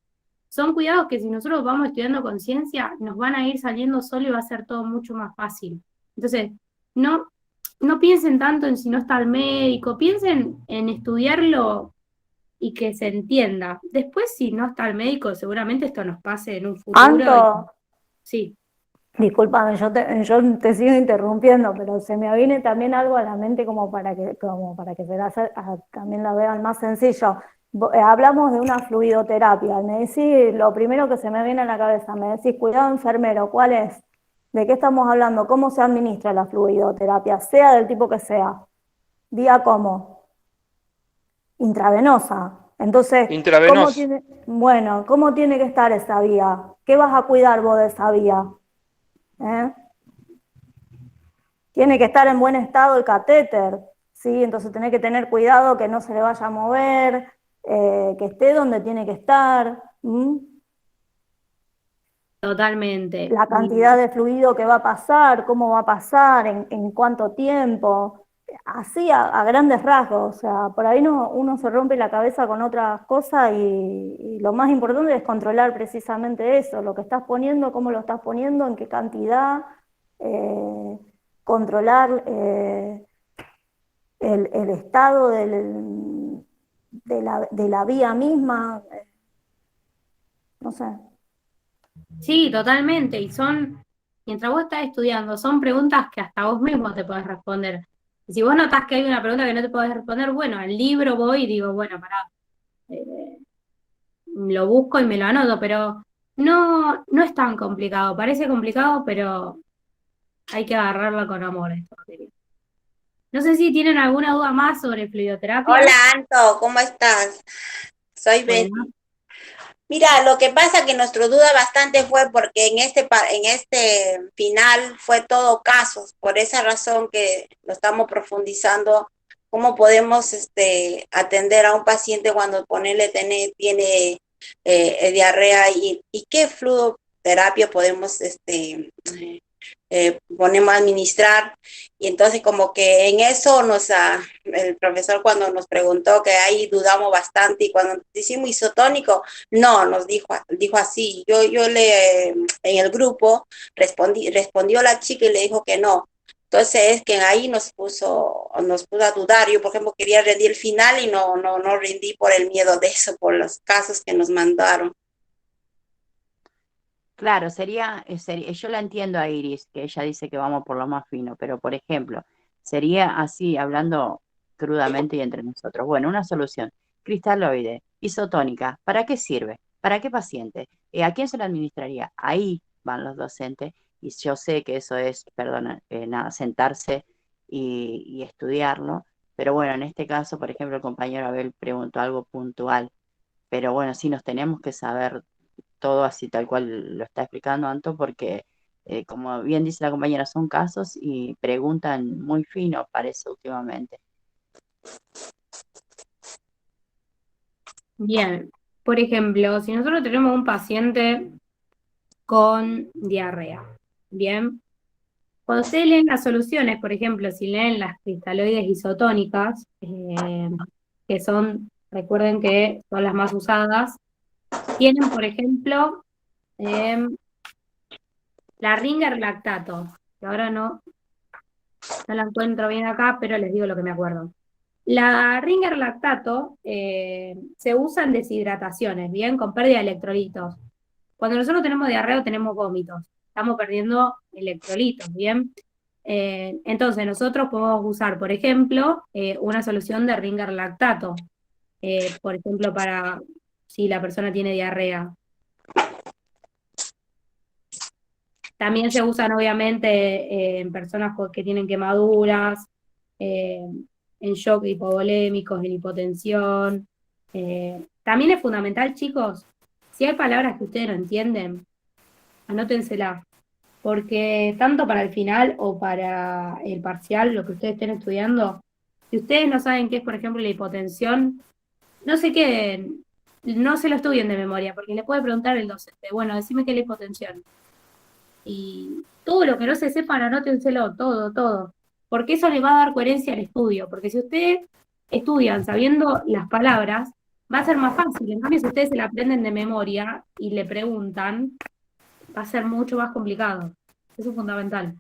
son cuidados que si nosotros vamos estudiando conciencia, nos van a ir saliendo solo y va a ser todo mucho más fácil. Entonces, no, no piensen tanto en si no está el médico, piensen en estudiarlo y que se entienda. Después, si no está el médico, seguramente esto nos pase en un futuro. Anto, Sí, discúlpame, yo te sigo interrumpiendo, pero se me viene también algo a la mente como para que también la vean más sencillo. Hablamos de una fluidoterapia, me decís, lo primero que se me viene a la cabeza, me decís, cuidado enfermero, ¿cuál es? ¿De qué estamos hablando? ¿Cómo se administra la fluidoterapia? Sea del tipo que sea. Diga cómo. Intravenosa. Entonces, Intravenoso. ¿cómo tiene que estar esa vía? ¿Qué vas a cuidar vos de esa vía? ¿Eh? Tiene que estar en buen estado el catéter, ¿sí? Entonces tenés que tener cuidado que no se le vaya a mover, que esté donde tiene que estar. totalmente. La cantidad de fluido que va a pasar, cómo va a pasar, en cuánto tiempo, así a grandes rasgos. O sea, por ahí uno se rompe la cabeza con otras cosas y lo más importante es controlar precisamente eso, lo que estás poniendo, cómo lo estás poniendo, en qué cantidad, eh, controlar el estado de la vía misma, no sé. Sí, totalmente. Mientras vos estás estudiando, son preguntas que hasta vos mismo te podés responder. Y si vos notás que hay una pregunta que no te podés responder, bueno, al libro voy y digo, bueno, pará, lo busco y me lo anoto, pero No, no es tan complicado, parece complicado, pero hay que agarrarla con amor esta materia. No sé si tienen alguna duda más sobre Hola fluidoterapia. Anto, ¿cómo estás? Soy Bueno, Betty. Mira, lo que pasa que nuestra duda bastante fue porque en este final fue todo casos, por esa razón que lo estamos profundizando, cómo podemos atender a un paciente cuando ponerle tiene diarrea y qué fluidoterapia podemos ponemos a administrar. Y entonces como que en eso el profesor cuando nos preguntó que ahí dudamos bastante y cuando decimos isotónico, no, dijo así. En el grupo respondió la chica y le dijo que no. Entonces es que ahí nos puso a dudar. Yo, por ejemplo, quería rendir el final y no rendí por el miedo de eso, por los casos que nos mandaron. Claro, yo la entiendo a Iris, que ella dice que vamos por lo más fino, pero por ejemplo, sería así, hablando crudamente y entre nosotros. Bueno, una solución, cristaloide, isotónica, ¿para qué sirve? ¿Para qué paciente? ¿A quién se la administraría? Ahí van los docentes, y yo sé que eso es, perdona, nada, sentarse y estudiarlo, pero bueno, en este caso, por ejemplo, el compañero Abel preguntó algo puntual, pero bueno, sí nos tenemos que saber todo así tal cual lo está explicando Anto, porque como bien dice la compañera, son casos y preguntan muy fino, parece últimamente. bien. Por ejemplo, si nosotros tenemos un paciente con diarrea, bien, cuando ustedes leen las soluciones, por ejemplo, si leen las cristaloides isotónicas, que son, recuerden que son las más usadas, tienen, por ejemplo, em, la Ringer lactato, que ahora no la encuentro bien acá, pero les digo lo que me acuerdo. La Ringer lactato se usa en deshidrataciones, bien, con pérdida de electrolitos. Cuando nosotros tenemos diarrea o tenemos vómitos, estamos perdiendo electrolitos, bien. Entonces nosotros podemos usar, por ejemplo, una solución de Ringer lactato, por ejemplo, para si la persona tiene diarrea. También se usan obviamente en personas que tienen quemaduras, eh, en shock hipovolémicos, en hipotensión. También es fundamental, chicos, si hay palabras que ustedes no entienden, anótenselas, porque tanto para el final o para el parcial, lo que ustedes estén estudiando, si ustedes no saben qué es, por ejemplo, la hipotensión, no se queden, no se lo estudien de memoria, porque le puede preguntar el docente, bueno, decime qué es la hipotensión. Y todo lo que no se sepan, anótenselo, todo, todo. Porque eso les va a dar coherencia al estudio. Porque si ustedes estudian sabiendo las palabras, va a ser más fácil. En cambio, si ustedes se la aprenden de memoria y le preguntan, va a ser mucho más complicado. Eso es fundamental.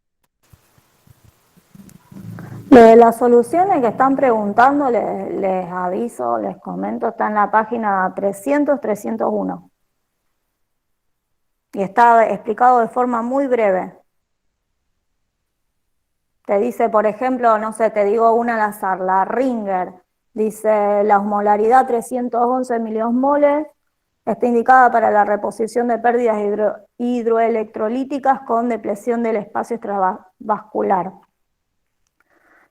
De las soluciones que están preguntando, les aviso, les comento, está en la página 300-301. Y está explicado de forma muy breve. Te dice, por ejemplo, no sé, te digo una al azar, la Ringer, dice la osmolaridad 311 miliosmoles, está indicada para la reposición de pérdidas hidroelectrolíticas con depresión del espacio extravascular.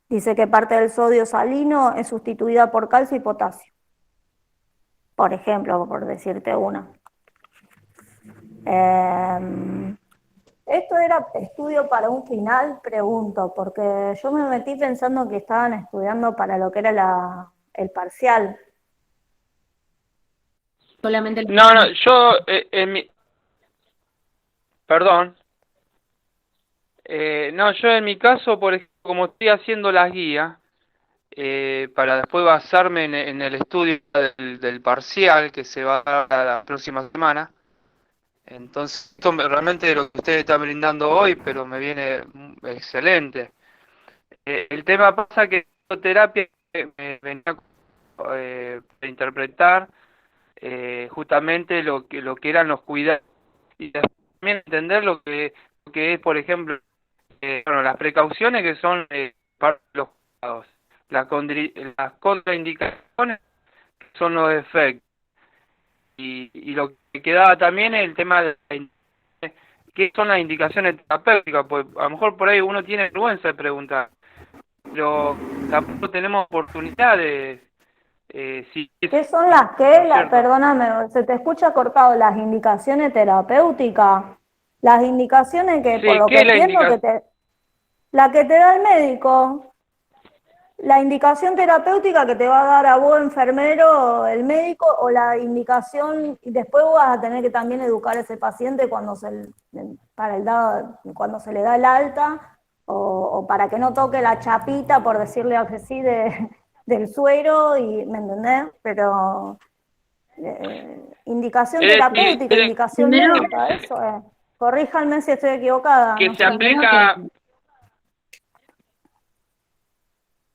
Dice que parte del sodio salino es sustituida por calcio y potasio. Por ejemplo, por decirte una. Esto era estudio para un final, pregunto, porque yo me metí pensando que estaban estudiando para lo que era el parcial. Solamente No, no, yo perdón. No, yo en mi caso, por ejemplo, como estoy haciendo las guías, para después basarme en el estudio del parcial que se va a dar la próxima semana. Entonces, realmente lo que ustedes están brindando hoy, pero me viene excelente. El tema pasa que la terapia me venía a interpretar justamente lo que eran los cuidados y también entender lo que es, por ejemplo, bueno, las precauciones que son parte de los cuidados, las contraindicaciones son los efectos y lo que quedaba también el tema de qué son las indicaciones terapéuticas, pues a lo mejor por ahí uno tiene vergüenza de preguntar, pero tampoco tenemos oportunidad de, si es, ¿Qué son las ¿no que? es cierto? Perdóname, se te escucha cortado las indicaciones terapéuticas. Las indicaciones que, por Sí, lo que ¿qué es la entiendo, indicación? la que te da el médico. La indicación terapéutica que te va a dar a vos, enfermero, el médico, o la indicación, y después vos vas a tener que también educar a ese paciente cuando cuando se le da el alta, o para que no toque la chapita, por decirle así, del suero, y, ¿me entendés? Pero indicación Es decir, terapéutica, indicación Primero, médica, eso es. Corríjanme si estoy equivocada, que no se sé. primero que, aplica,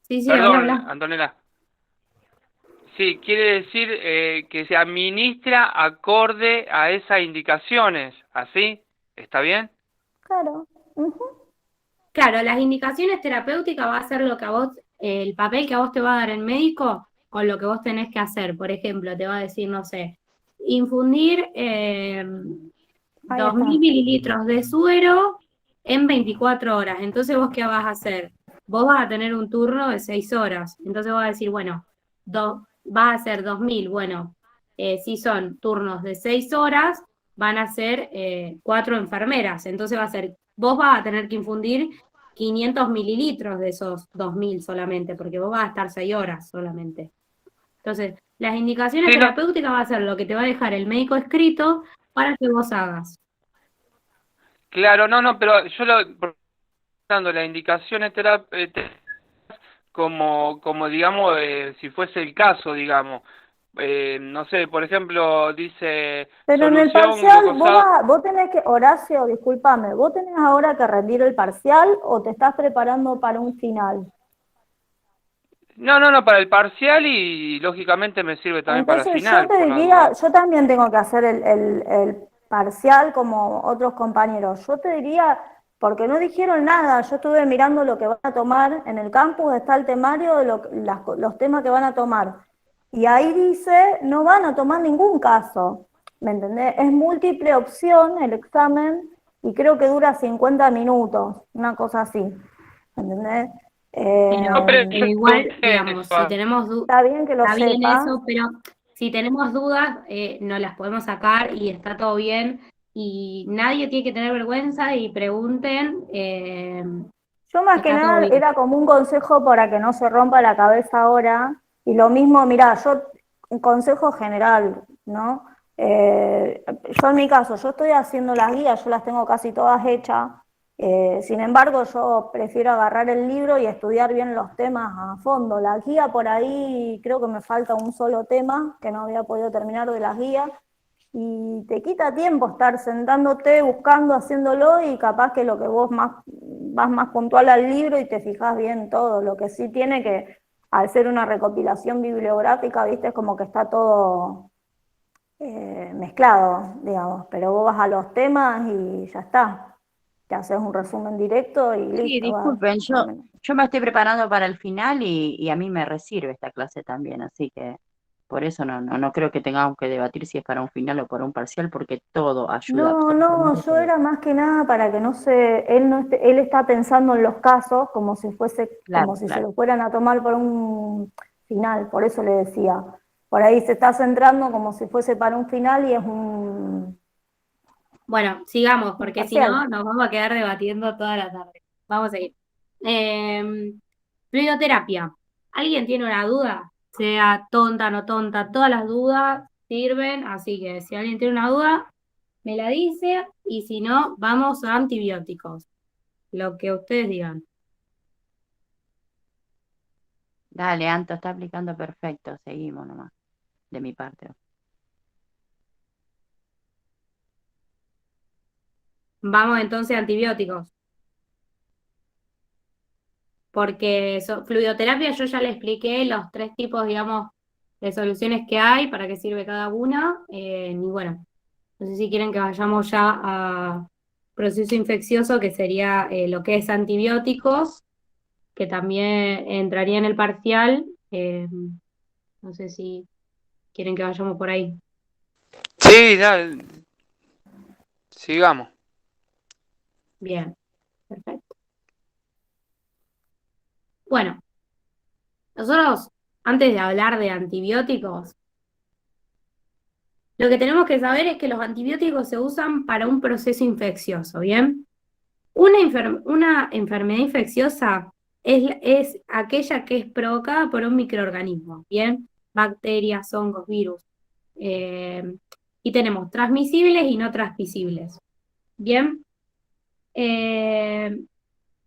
sí, habla, perdón, habla. Antonella, sí, quiere decir que se administra acorde a esas indicaciones, ¿así? ¿Está bien? Claro. Ujú. Claro, las indicaciones terapéuticas va a ser lo que a vos, el papel que a vos te va a dar el médico con lo que vos tenés que hacer. Por ejemplo, te va a decir, no sé, infundir Ahí 2.000 está. mililitros de suero en 24 horas. Entonces, ¿vos qué vas a hacer? Vos vas a tener un turno de 6 horas. Entonces vas a decir, bueno, vas a hacer 2.000. Bueno, si son turnos de 6 horas, van a ser 4 enfermeras. Entonces va a ser, vos vas a tener que infundir 500 mililitros de esos 2.000 solamente, porque vos vas a estar 6 horas solamente. Entonces, las indicaciones Sí, no, terapéuticas va a ser lo que te va a dejar el médico escrito para que vos hagas. claro, no, pero yo lo dando las indicaciones como digamos, si fuese el caso, digamos. No sé, por ejemplo, dice Pero en el solución parcial, glucosado. vos tenés que, Horacio, discúlpame, ¿vos tenés ahora que rendir el parcial o te estás preparando para un final? No, para el parcial y lógicamente me sirve también para el Entonces yo final, te por la diría, duda. yo también tengo que hacer el parcial como otros compañeros. Yo te diría, porque no dijeron nada, yo estuve mirando lo que van a tomar, en el campus está el temario de los temas que van a tomar. Y ahí dice, no van a tomar ningún caso, ¿me entendés? Es múltiple opción el examen y creo que dura 50 minutos, una cosa así, ¿me entendés? No, pero Pero yo igual, digamos, eso, si tenemos Está bien que lo está bien sepas. eso, pero si tenemos dudas, nos las podemos sacar y está todo bien. Y nadie tiene que tener vergüenza y pregunten, Yo más que está todo nada bien. era como un consejo para que no se rompa la cabeza ahora. Y lo mismo, mirá, un consejo general, ¿no? Yo en mi caso, yo estoy haciendo las guías, yo las tengo casi todas hechas. Sin embargo, yo prefiero agarrar el libro y estudiar bien los temas a fondo. La guía por ahí creo que me falta un solo tema que no había podido terminar de las guías y te quita tiempo estar sentándote, buscando, haciéndolo y capaz que lo que vos vas más puntual al libro y te fijas bien todo. Lo que sí tiene que, al ser una recopilación bibliográfica, viste, es como que está todo mezclado, digamos, pero vos vas a los temas y ya está. Te haces un resumen directo y Sí, listo. disculpen, yo me estoy preparando para el final y a mí me resirve esta clase también, así que por eso no creo que tengamos que debatir si es para un final o para un parcial, porque todo ayuda, No, absolutamente yo todo. era más que nada para que no se, él no esté- él está pensando en los casos como si fuese, como Claro, si se claro. lo fueran a tomar por un final, por eso le decía. Por ahí se está centrando como si fuese para un final y es Bueno, sigamos, un porque si parcial. no, nos vamos a quedar debatiendo toda la tarde. Vamos a seguir. Fluidoterapia. ¿Alguien tiene una duda? Sea tonta, no tonta, todas las dudas sirven, así que si alguien tiene una duda, me la dice, y si no, vamos a antibióticos, lo que ustedes digan. Dale, Anto, está aplicando perfecto, seguimos nomás, de mi parte. Vamos entonces a antibióticos, porque fluidoterapia yo ya le expliqué los 3 tipos, digamos, de soluciones que hay, para qué sirve cada una, y bueno, no sé si quieren que vayamos ya a proceso infeccioso, que sería lo que es antibióticos, que también entraría en el parcial. No sé si quieren que vayamos por ahí. Sí, dale, sigamos. Bien, perfecto. Bueno, nosotros, antes de hablar de antibióticos, lo que tenemos que saber es que los antibióticos se usan para un proceso infeccioso, ¿bien? Una enfermedad infecciosa es aquella que es provocada por un microorganismo, ¿bien? Bacterias, hongos, virus. Eh, y tenemos transmisibles y no transmisibles, ¿bien?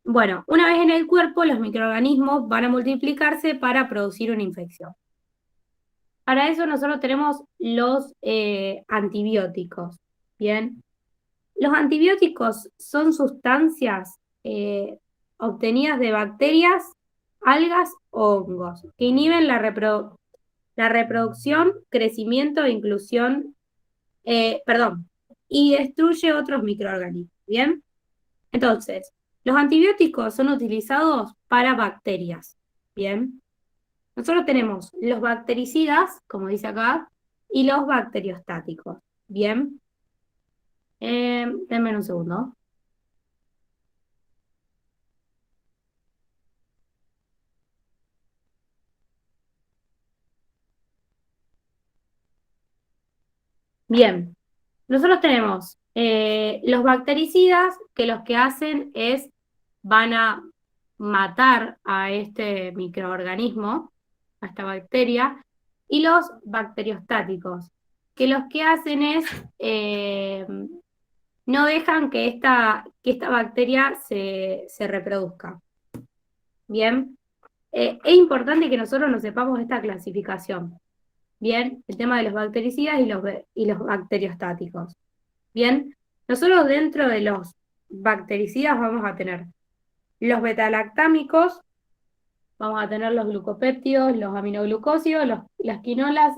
Bueno, una vez en el cuerpo, los microorganismos van a multiplicarse para producir una infección. Para eso nosotros tenemos los antibióticos, ¿bien? Los antibióticos son sustancias obtenidas de bacterias, algas o hongos que inhiben la reproducción, crecimiento e inclusión, y destruye otros microorganismos, ¿bien? Entonces, los antibióticos son utilizados para bacterias, ¿bien? Nosotros tenemos los bactericidas, como dice acá, y los bacteriostáticos, ¿bien? Denme un segundo. Bien, nosotros tenemos los bactericidas que los que hacen es van a matar a este microorganismo, a esta bacteria, y los bacteriostáticos, que los que hacen es no dejan que esta bacteria se reproduzca. Bien, es importante que nosotros nos sepamos esta clasificación. Bien, el tema de los bactericidas y los bacteriostáticos. Bien, nosotros dentro de los bactericidas vamos a tener los betalactámicos, vamos a tener los glucopéptidos, los aminoglucósidos, las quinolas.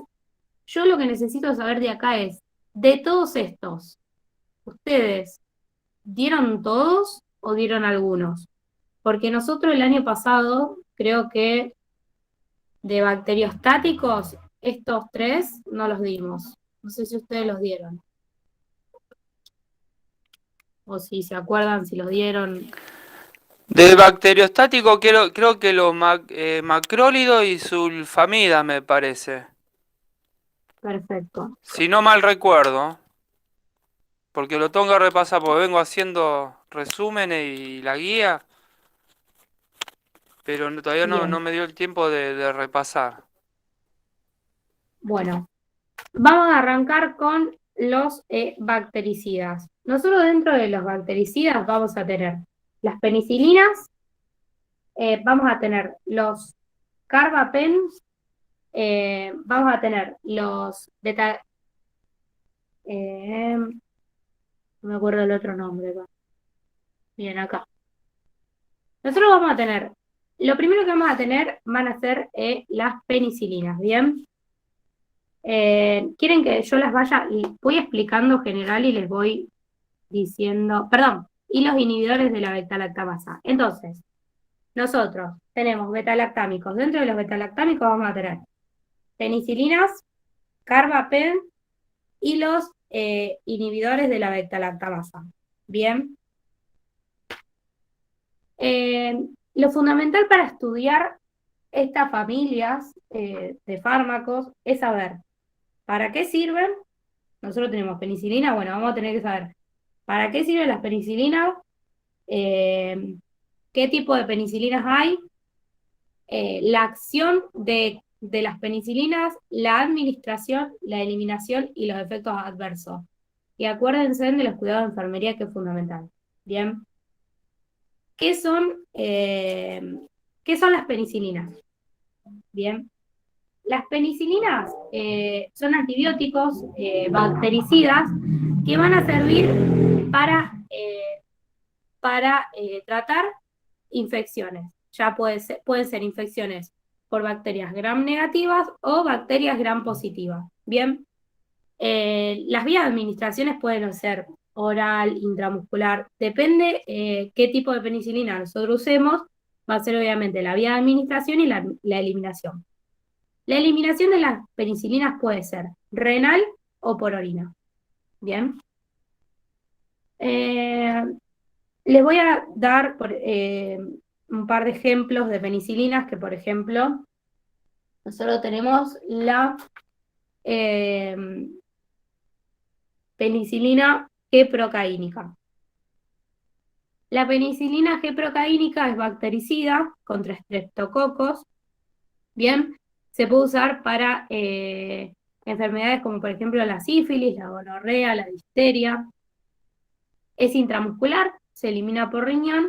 Yo lo que necesito saber de acá es, de todos estos, ¿ustedes dieron todos o dieron algunos? Porque nosotros el año pasado, creo que de bacteriostáticos, estos 3 no los dimos. No sé si ustedes los dieron. O si se acuerdan, si los dieron. De bacteriostático creo que los macrólidos y sulfamidas me parece. Perfecto. Si no mal recuerdo. Porque lo tengo que repasar porque vengo haciendo resúmenes y la guía. Pero todavía no Bien. me dio el tiempo de repasar. Bueno, vamos a arrancar con los bactericidas. Nosotros dentro de los bactericidas vamos a tener las penicilinas, vamos a tener los carbapens, vamos a tener los beta, no me acuerdo el otro nombre. Bien, acá. Nosotros vamos a tener, lo primero que vamos a tener van a ser las penicilinas, ¿bien? ¿Quieren que yo las voy explicando general y les voy diciendo, perdón, y los inhibidores de la beta-lactamasa? Entonces, nosotros tenemos beta-lactámicos. Dentro de los beta-lactámicos vamos a tener penicilinas, carbapen y los inhibidores de la beta-lactamasa. Bien. Lo fundamental para estudiar estas familias de fármacos es saber para qué sirven. Nosotros tenemos penicilina, bueno, vamos a tener que saber para qué sirven las penicilinas, qué tipo de penicilinas hay, la acción de las penicilinas, la administración, la eliminación y los efectos adversos. Y acuérdense de los cuidados de enfermería, que es fundamental. Bien. ¿Qué son las penicilinas? Bien. Las penicilinas son antibióticos bactericidas que van a servir para tratar infecciones. Ya pueden ser infecciones por bacterias gram negativas o bacterias gram positivas. Bien. Las vías de administraciones pueden ser oral, intramuscular, depende qué tipo de penicilina nosotros usemos, va a ser obviamente la vía de administración y la eliminación. La eliminación de las penicilinas puede ser renal o por orina. Bien. Les voy a dar un par de ejemplos de penicilinas que, por ejemplo, nosotros tenemos la penicilina G-procaínica. La penicilina G-procaínica es bactericida contra estreptococos. Bien, se puede usar para enfermedades como por ejemplo la sífilis, la gonorrea, la difteria. Es intramuscular, se elimina por riñón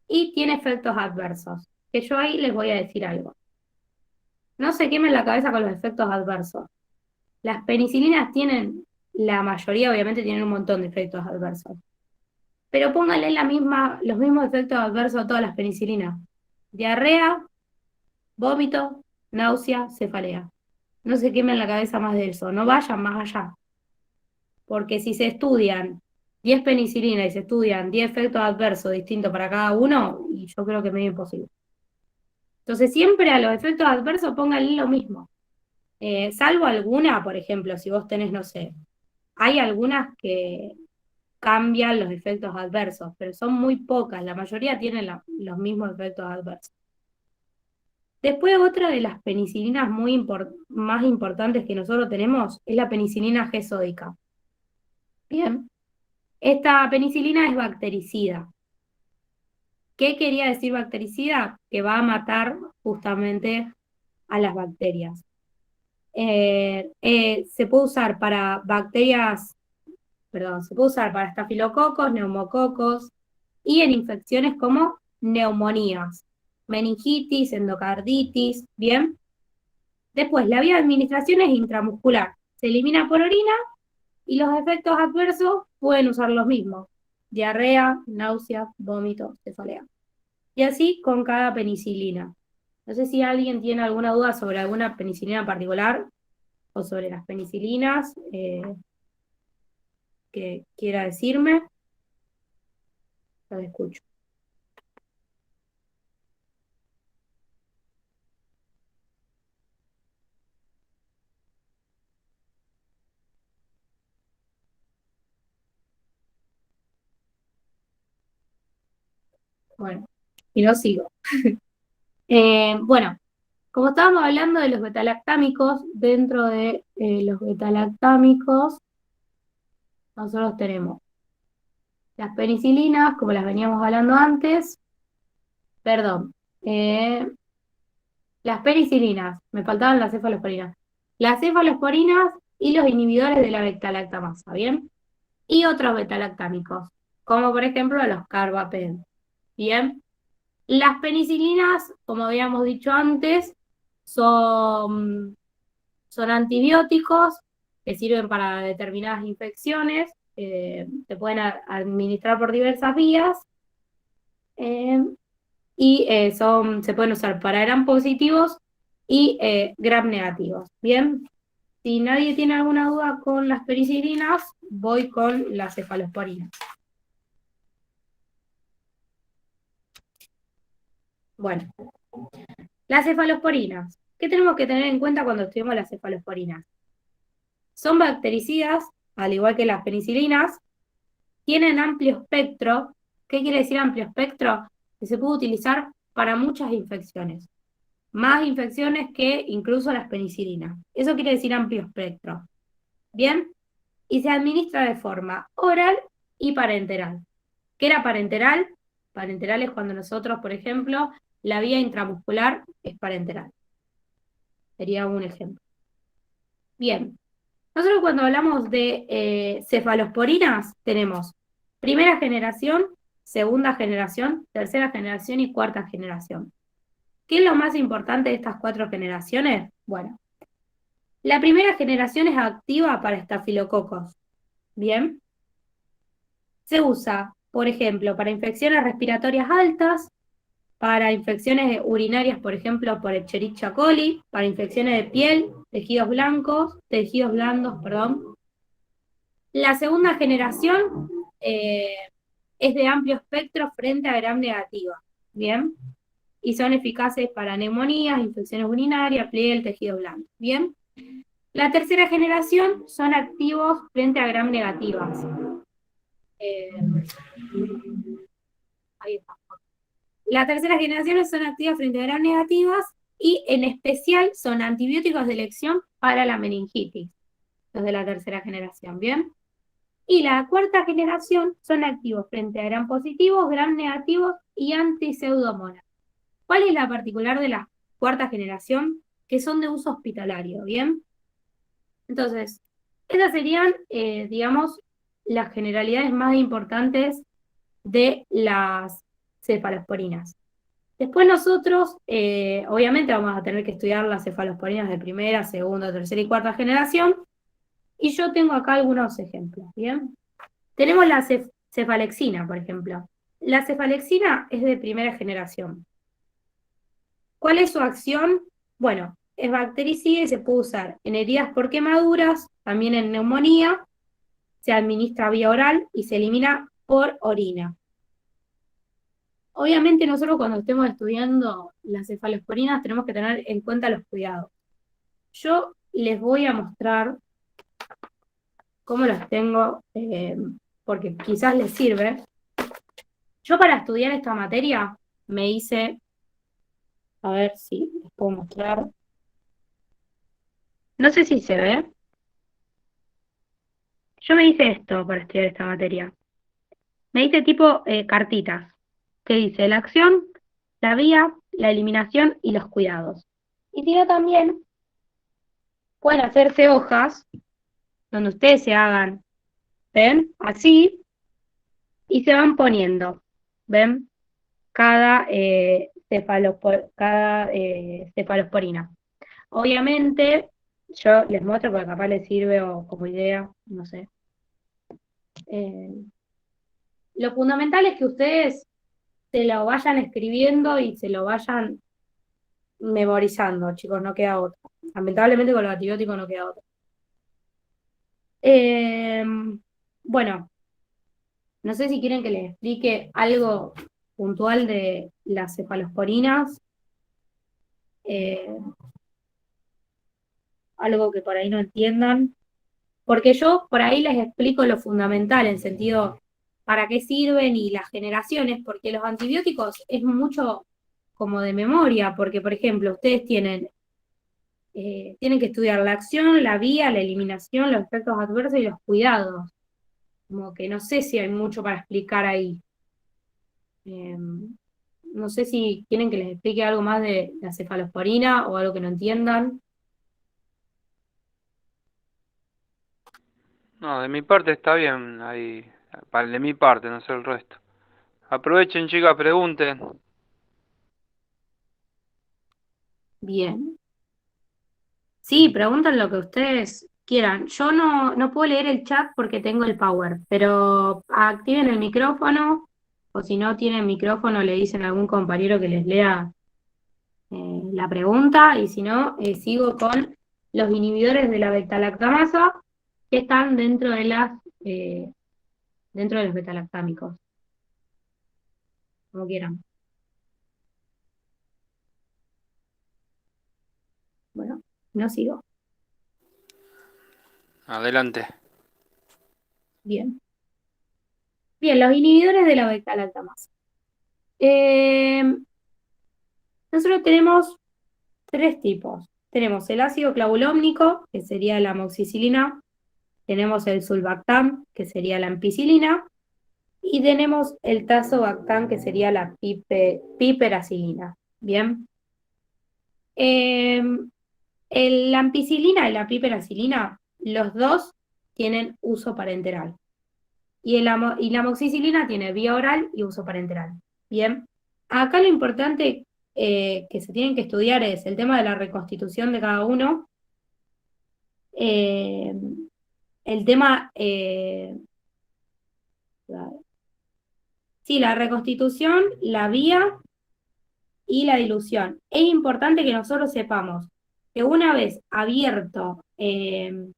y tiene efectos adversos, que yo ahí les voy a decir algo. No se quemen la cabeza con los efectos adversos. Las penicilinas tienen, la mayoría obviamente tienen un montón de efectos adversos. Pero pónganle los mismos efectos adversos a todas las penicilinas. Diarrea, vómito, náusea, cefalea. No se quemen la cabeza más de eso, no vayan más allá. Porque si se estudian 10 penicilinas y se estudian 10 efectos adversos distintos para cada uno, y yo creo que es medio imposible. Entonces siempre a los efectos adversos pónganle lo mismo. Salvo alguna, por ejemplo, si vos tenés, no sé, hay algunas que cambian los efectos adversos, pero son muy pocas, la mayoría tienen los mismos efectos adversos. Después otra de las penicilinas más importantes que nosotros tenemos es la penicilina G sódica. Bien, esta penicilina es bactericida. ¿Qué quería decir bactericida? Que va a matar justamente a las bacterias. Se puede usar para se puede usar para estafilococos, neumococos y en infecciones como neumonías, meningitis, endocarditis, ¿bien? Después, la vía de administración es intramuscular, se elimina por orina y los efectos adversos pueden usar los mismos: diarrea, náusea, vómito, cefalea. Y así con cada penicilina. No sé si alguien tiene alguna duda sobre alguna penicilina particular o sobre las penicilinas que quiera decirme. Los escucho. Bueno, y no sigo. Bueno, como estábamos hablando de los betalactámicos, dentro de los betalactámicos, nosotros tenemos las penicilinas, como las veníamos hablando antes, las penicilinas, me faltaban las cefalosporinas. Las cefalosporinas y los inhibidores de la beta-lactamasa, ¿bien? Y otros betalactámicos, como por ejemplo los carbapenem, ¿bien? Las penicilinas, como habíamos dicho antes, son antibióticos que sirven para determinadas infecciones, se pueden administrar por diversas vías y se pueden usar para gram positivos y gram negativos. Bien, si nadie tiene alguna duda con las penicilinas, voy con las cefalosporinas. Bueno, las cefalosporinas. ¿Qué tenemos que tener en cuenta cuando estudiamos las cefalosporinas? Son bactericidas, al igual que las penicilinas, tienen amplio espectro. ¿Qué quiere decir amplio espectro? Que se puede utilizar para muchas infecciones. Más infecciones que incluso las penicilinas. Eso quiere decir amplio espectro. ¿Bien? Y se administra de forma oral y parenteral. ¿Qué era parenteral? Parenteral es cuando nosotros, por ejemplo, la vía intramuscular es parenteral. Sería un ejemplo. Bien. Nosotros cuando hablamos de cefalosporinas tenemos primera generación, segunda generación, tercera generación y cuarta generación. ¿Qué es lo más importante de estas 4 generaciones? Bueno, la primera generación es activa para estafilococos. Bien. Se usa, por ejemplo, para infecciones respiratorias altas, para infecciones urinarias, por ejemplo, por Escherichia coli, para infecciones de piel, tejidos blandos, perdón. La segunda generación es de amplio espectro frente a gram negativa, ¿bien? Y son eficaces para neumonías, infecciones urinarias, piel, tejido blando, ¿bien? La tercera generación son activos frente a gram negativas. Ahí está. La tercera generación son activas frente a gram negativas y en especial son antibióticos de elección para la meningitis, los de la tercera generación, ¿bien? Y la cuarta generación son activos frente a gram positivos, gram negativos y antiseudomonas. ¿Cuál es la particular de la cuarta generación? Que son de uso hospitalario, ¿bien? Entonces, esas serían, digamos, las generalidades más importantes de las cefalosporinas. Después nosotros, obviamente, vamos a tener que estudiar las cefalosporinas de primera, segunda, tercera y cuarta generación. Y yo tengo acá algunos ejemplos, ¿bien? Tenemos la cefalexina, por ejemplo. La cefalexina es de primera generación. ¿Cuál es su acción? Bueno, es bactericida y se puede usar en heridas por quemaduras, también en neumonía, se administra vía oral y se elimina por orina. Obviamente nosotros cuando estemos estudiando las cefalosporinas tenemos que tener en cuenta los cuidados. Yo les voy a mostrar cómo los tengo, porque quizás les sirve. Yo para estudiar esta materia me hice, a ver si les puedo mostrar. No sé si se ve. Yo me hice esto para estudiar esta materia. Me hice tipo cartitas, que dice la acción, la vía, la eliminación y los cuidados. Y si no también pueden hacerse hojas donde ustedes se hagan, ¿ven? Así, y se van poniendo, ¿ven? Cada cefalosporina. Obviamente, yo les muestro porque capaz les sirve o como idea, no sé. Lo fundamental es que ustedes se lo vayan escribiendo y se lo vayan memorizando, chicos, no queda otra. Lamentablemente con los antibióticos no queda otra. Bueno, no sé si quieren que les explique algo puntual de las cefalosporinas, algo que por ahí no entiendan, porque yo por ahí les explico lo fundamental, en sentido, para qué sirven y las generaciones, porque los antibióticos es mucho como de memoria, porque por ejemplo, ustedes tienen que estudiar la acción, la vía, la eliminación, los efectos adversos y los cuidados. Como que no sé si hay mucho para explicar ahí. No sé si quieren que les explique algo más de la cefalosporina o algo que no entiendan. No, de mi parte está bien, ahí, de mi parte, no sé el resto. Aprovechen, chicas, pregunten. Bien. Sí, preguntan lo que ustedes quieran. Yo no puedo leer el chat porque tengo el power, pero activen el micrófono o si no tienen micrófono le dicen a algún compañero que les lea la pregunta y si no, sigo con los inhibidores de la beta-lactamasa que están dentro de los beta-lactámicos, como quieran. Bueno, no sigo. Adelante. Bien. Bien, los inhibidores de la beta-lactamasa. Nosotros tenemos tres tipos. Tenemos el ácido clavulómnico, que sería la amoxicilina. Tenemos el sulbactam, que sería la ampicilina. Y tenemos el tazobactam, que sería la piperacilina. Bien. La ampicilina y la piperacilina, los dos tienen uso parenteral. Y la amoxicilina tiene vía oral y uso parenteral. Bien. Acá lo importante que se tienen que estudiar es el tema de la reconstitución de cada uno. El tema, sí, la reconstitución, la vía y la dilución. Es importante que nosotros sepamos que una vez abierto, que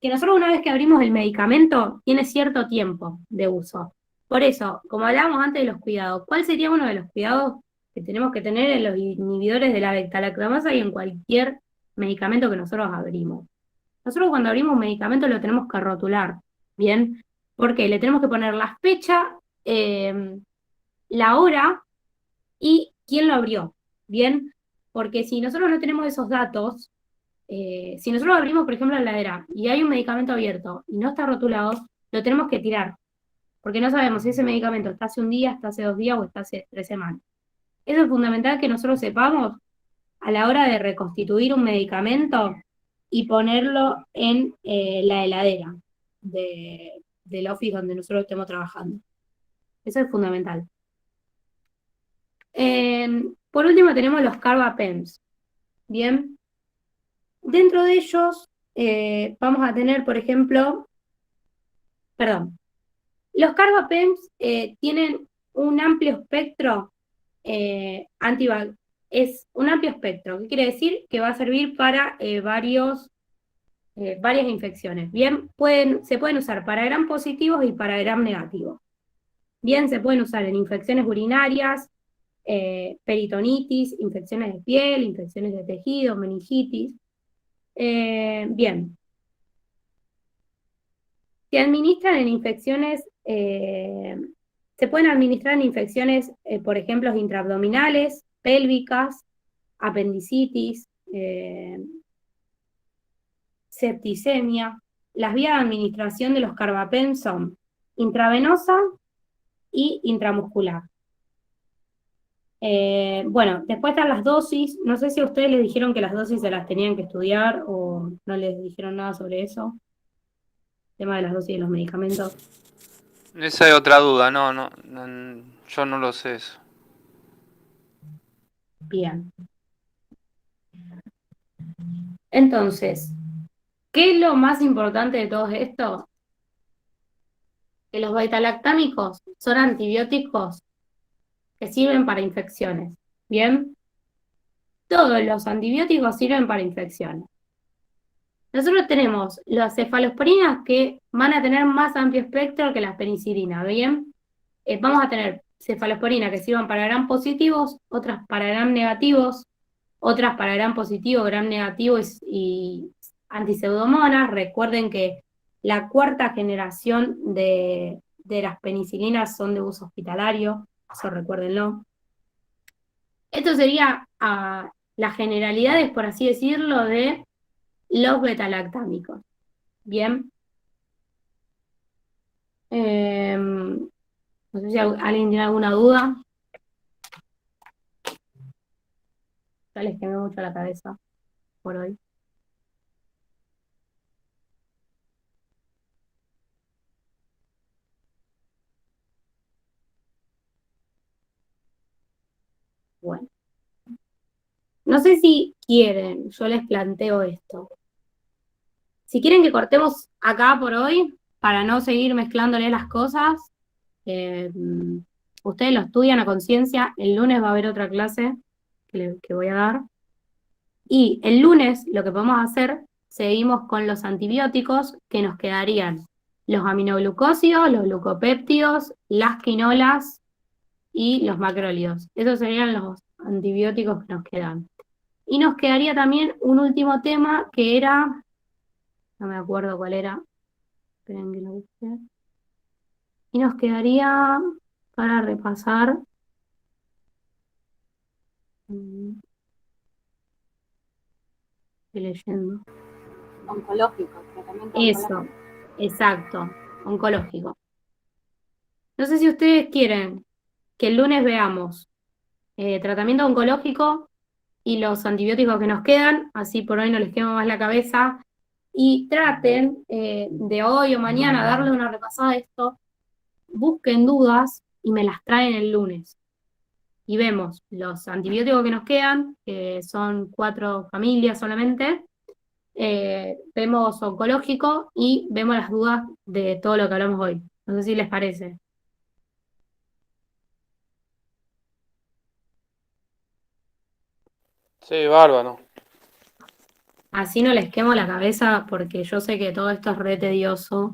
nosotros una vez que abrimos el medicamento, tiene cierto tiempo de uso. Por eso, como hablábamos antes de los cuidados, ¿cuál sería uno de los cuidados que tenemos que tener en los inhibidores de la beta-lactamasa y en cualquier medicamento que nosotros abrimos? Nosotros cuando abrimos un medicamento lo tenemos que rotular, ¿bien? Porque le tenemos que poner la fecha, la hora y quién lo abrió, ¿bien? Porque si nosotros no tenemos esos datos, si nosotros abrimos, por ejemplo, la heladera y hay un medicamento abierto y no está rotulado, lo tenemos que tirar, porque no sabemos si ese medicamento está hace un día, está hace 2 días o está hace 3 semanas. Eso es fundamental que nosotros sepamos a la hora de reconstituir un medicamento y ponerlo en la heladera del office donde nosotros estemos trabajando. Eso es fundamental. Por último tenemos los Carbapems. Bien. Dentro de ellos vamos a tener, por ejemplo, los Carbapems tienen un amplio espectro es un amplio espectro. ¿Qué quiere decir? Que va a servir para varias infecciones. Bien, se pueden usar para gram positivos y para gram negativos. Bien, se pueden usar en infecciones urinarias, peritonitis, infecciones de piel, infecciones de tejido, meningitis. Bien. Se administran en infecciones, se pueden administrar en infecciones, por ejemplo, intraabdominales, pélvicas, apendicitis, septicemia. Las vías de administración de los Carbapems son intravenosa y intramuscular. Bueno, después están las dosis. No sé si a ustedes les dijeron que las dosis se las tenían que estudiar o no les dijeron nada sobre eso. El tema de las dosis de los medicamentos. Esa es otra duda, yo no lo sé eso. Bien. Entonces, ¿qué es lo más importante de todo esto? Que los beta-lactámicos son antibióticos que sirven para infecciones. ¿Bien? Todos los antibióticos sirven para infecciones. Nosotros tenemos las cefalosporinas que van a tener más amplio espectro que las penicilinas, ¿bien? Vamos a tener cefalosporinas que sirvan para gram positivos, otras para gram negativos, otras para gram positivo, gram negativo y antipseudomonas. Recuerden que la cuarta generación de las penicilinas son de uso hospitalario, eso recuérdenlo. Esto sería las generalidades, por así decirlo, de los betalactámicos. Bien. No sé si alguien tiene alguna duda. Ya les quemé mucho la cabeza por hoy. Bueno. No sé si quieren, yo les planteo esto. Si quieren que cortemos acá por hoy, para no seguir mezclándoles las cosas, ustedes lo estudian a conciencia. El lunes va a haber otra clase que voy a dar. Y el lunes lo que podemos hacer, seguimos con los antibióticos, que nos quedarían los aminoglucósidos, los glucopéptidos, las quinolas y los macrólidos. Esos serían los antibióticos que nos quedan. Y nos quedaría también un último tema que era, no me acuerdo cuál era, esperen que lo busque. Y nos quedaría para repasar. Estoy leyendo. Oncológico, tratamiento Eso, oncológico. exacto, oncológico. No sé si ustedes quieren que el lunes veamos tratamiento oncológico y los antibióticos que nos quedan, así por hoy no les quema más la cabeza, y traten de hoy o mañana darle una repasada a esto, busquen dudas y me las traen el lunes. Y vemos los antibióticos que nos quedan, que son 4 familias solamente, vemos oncológico y vemos las dudas de todo lo que hablamos hoy. No sé si les parece. Sí, bárbaro. Así no les quemo la cabeza porque yo sé que todo esto es re tedioso.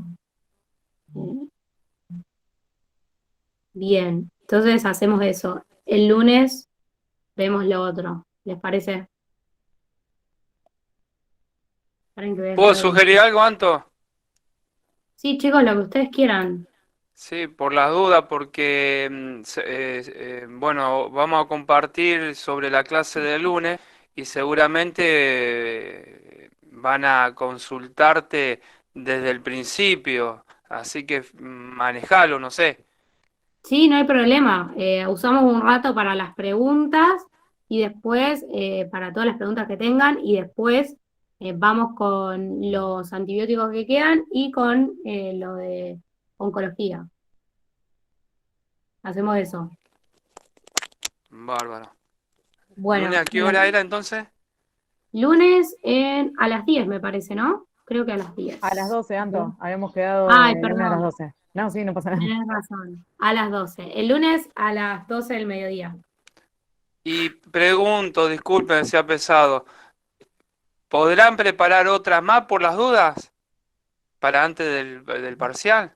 Bien, entonces hacemos eso. El lunes vemos lo otro. ¿Les parece? Esperen que voy a ¿Puedo estar sugerir algo, Anto? Sí, chicos, lo que ustedes quieran. Sí, por las dudas, porque, bueno, vamos a compartir sobre la clase de lunes y seguramente van a consultarte desde el principio, así que manejalo, no sé. Sí, no hay problema. Usamos un rato para las preguntas y después para todas las preguntas que tengan y después vamos con los antibióticos que quedan y con lo de oncología. Hacemos eso. Bárbaro. ¿Lunes Bueno, a qué hora era entonces? lunes a las 10 me parece, ¿no? Creo que a las A las 10. 12, Anto. Habíamos quedado Ay, de lunes a las perdón, 12. No, sí, no pasa nada. tenés razón. A las 12. El lunes a las 12 del mediodía. Y pregunto, disculpen si ha pesado, ¿podrán preparar otras más por las dudas para antes del parcial?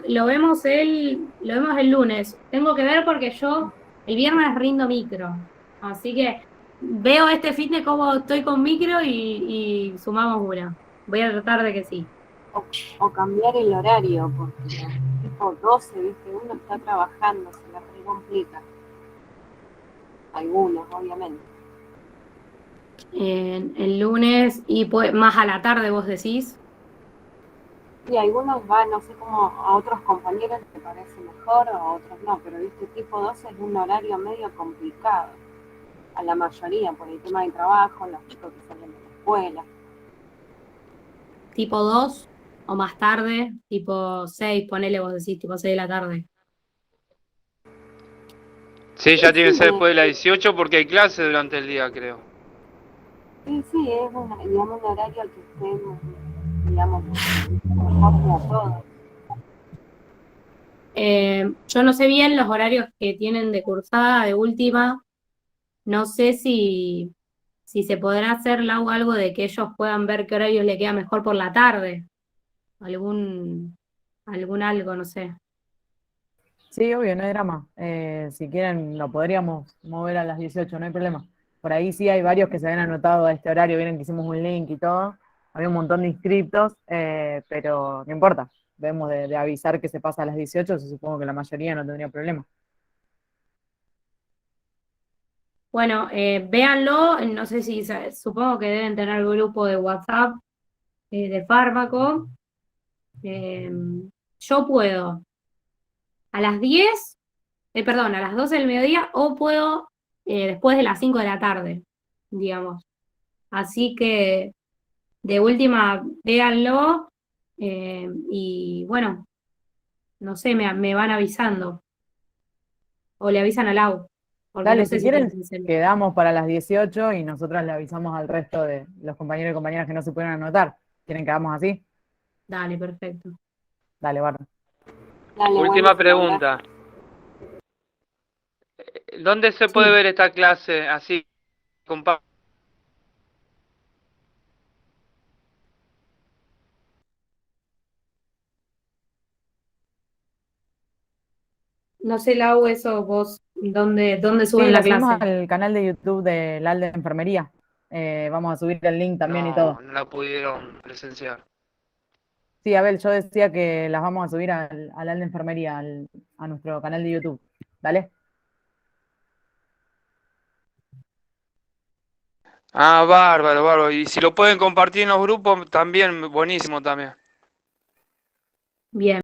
Lo vemos el lunes. Tengo que ver porque yo el viernes rindo micro. Así que veo este fitness como estoy con micro y sumamos una. Voy a tratar de que sí. O cambiar el horario, porque tipo 12, ¿viste? Uno está trabajando, se la re complica. Algunos, obviamente. El lunes y más a la tarde, vos decís. Y algunos van, no sé cómo, a otros compañeros les parece mejor, o a otros no, pero viste, tipo 12 es un horario medio complicado. A la mayoría, por el tema del trabajo, los chicos que salen de la escuela. Tipo 2 o más tarde, tipo 6, ponele vos decís, tipo 6 de la tarde. Sí, ya tiene que Sí, ser después de las 18 porque hay clase durante el día, creo. sí, es digamos, un horario al que estemos, digamos, mejor a todos. Yo no sé bien los horarios que tienen de cursada de última. No sé si se podrá hacer, Lau, algo de que ellos puedan ver qué horarios le queda mejor por la tarde. Algún, algún algo, no sé. Sí, obvio, no hay drama. Si quieren, lo podríamos mover a las 18, no hay problema. Por ahí sí hay varios que se habían anotado a este horario, vieron que hicimos un link y todo. Había un montón de inscriptos, pero no importa. Debemos de avisar que se pasa a las 18, supongo que la mayoría no tendría problema. Bueno, véanlo, no sé si, supongo que deben tener el grupo de WhatsApp de fármaco. Eh, yo puedo a las 10, perdón, a las 12 del mediodía o puedo después de las 5 de la tarde, digamos. Así que de última, véanlo y bueno, no sé, me van avisando o le avisan al Lau, porque no Dale, sé si si tiene quieren, sinceridad. quedamos para las 18 y nosotros le avisamos al resto de los compañeros y compañeras que no se pueden anotar. ¿Quieren que hagamos así? Dale, perfecto. Dale, Bardo. Dale, Última buenísimo, pregunta. gracias. ¿Dónde se puede Sí, ver esta clase así, compa? no sé, Lau, eso vos, ¿dónde Sí, suben la la subimos clase? al canal de YouTube de la de Enfermería. Vamos a subir el link también y No, todo. no la pudieron presenciar. Sí, Abel, yo decía que las vamos a subir al de Enfermería, a nuestro canal de YouTube. ¿Dale? Ah, bárbaro, bárbaro. Y si lo pueden compartir en los grupos, también, buenísimo también. Bien.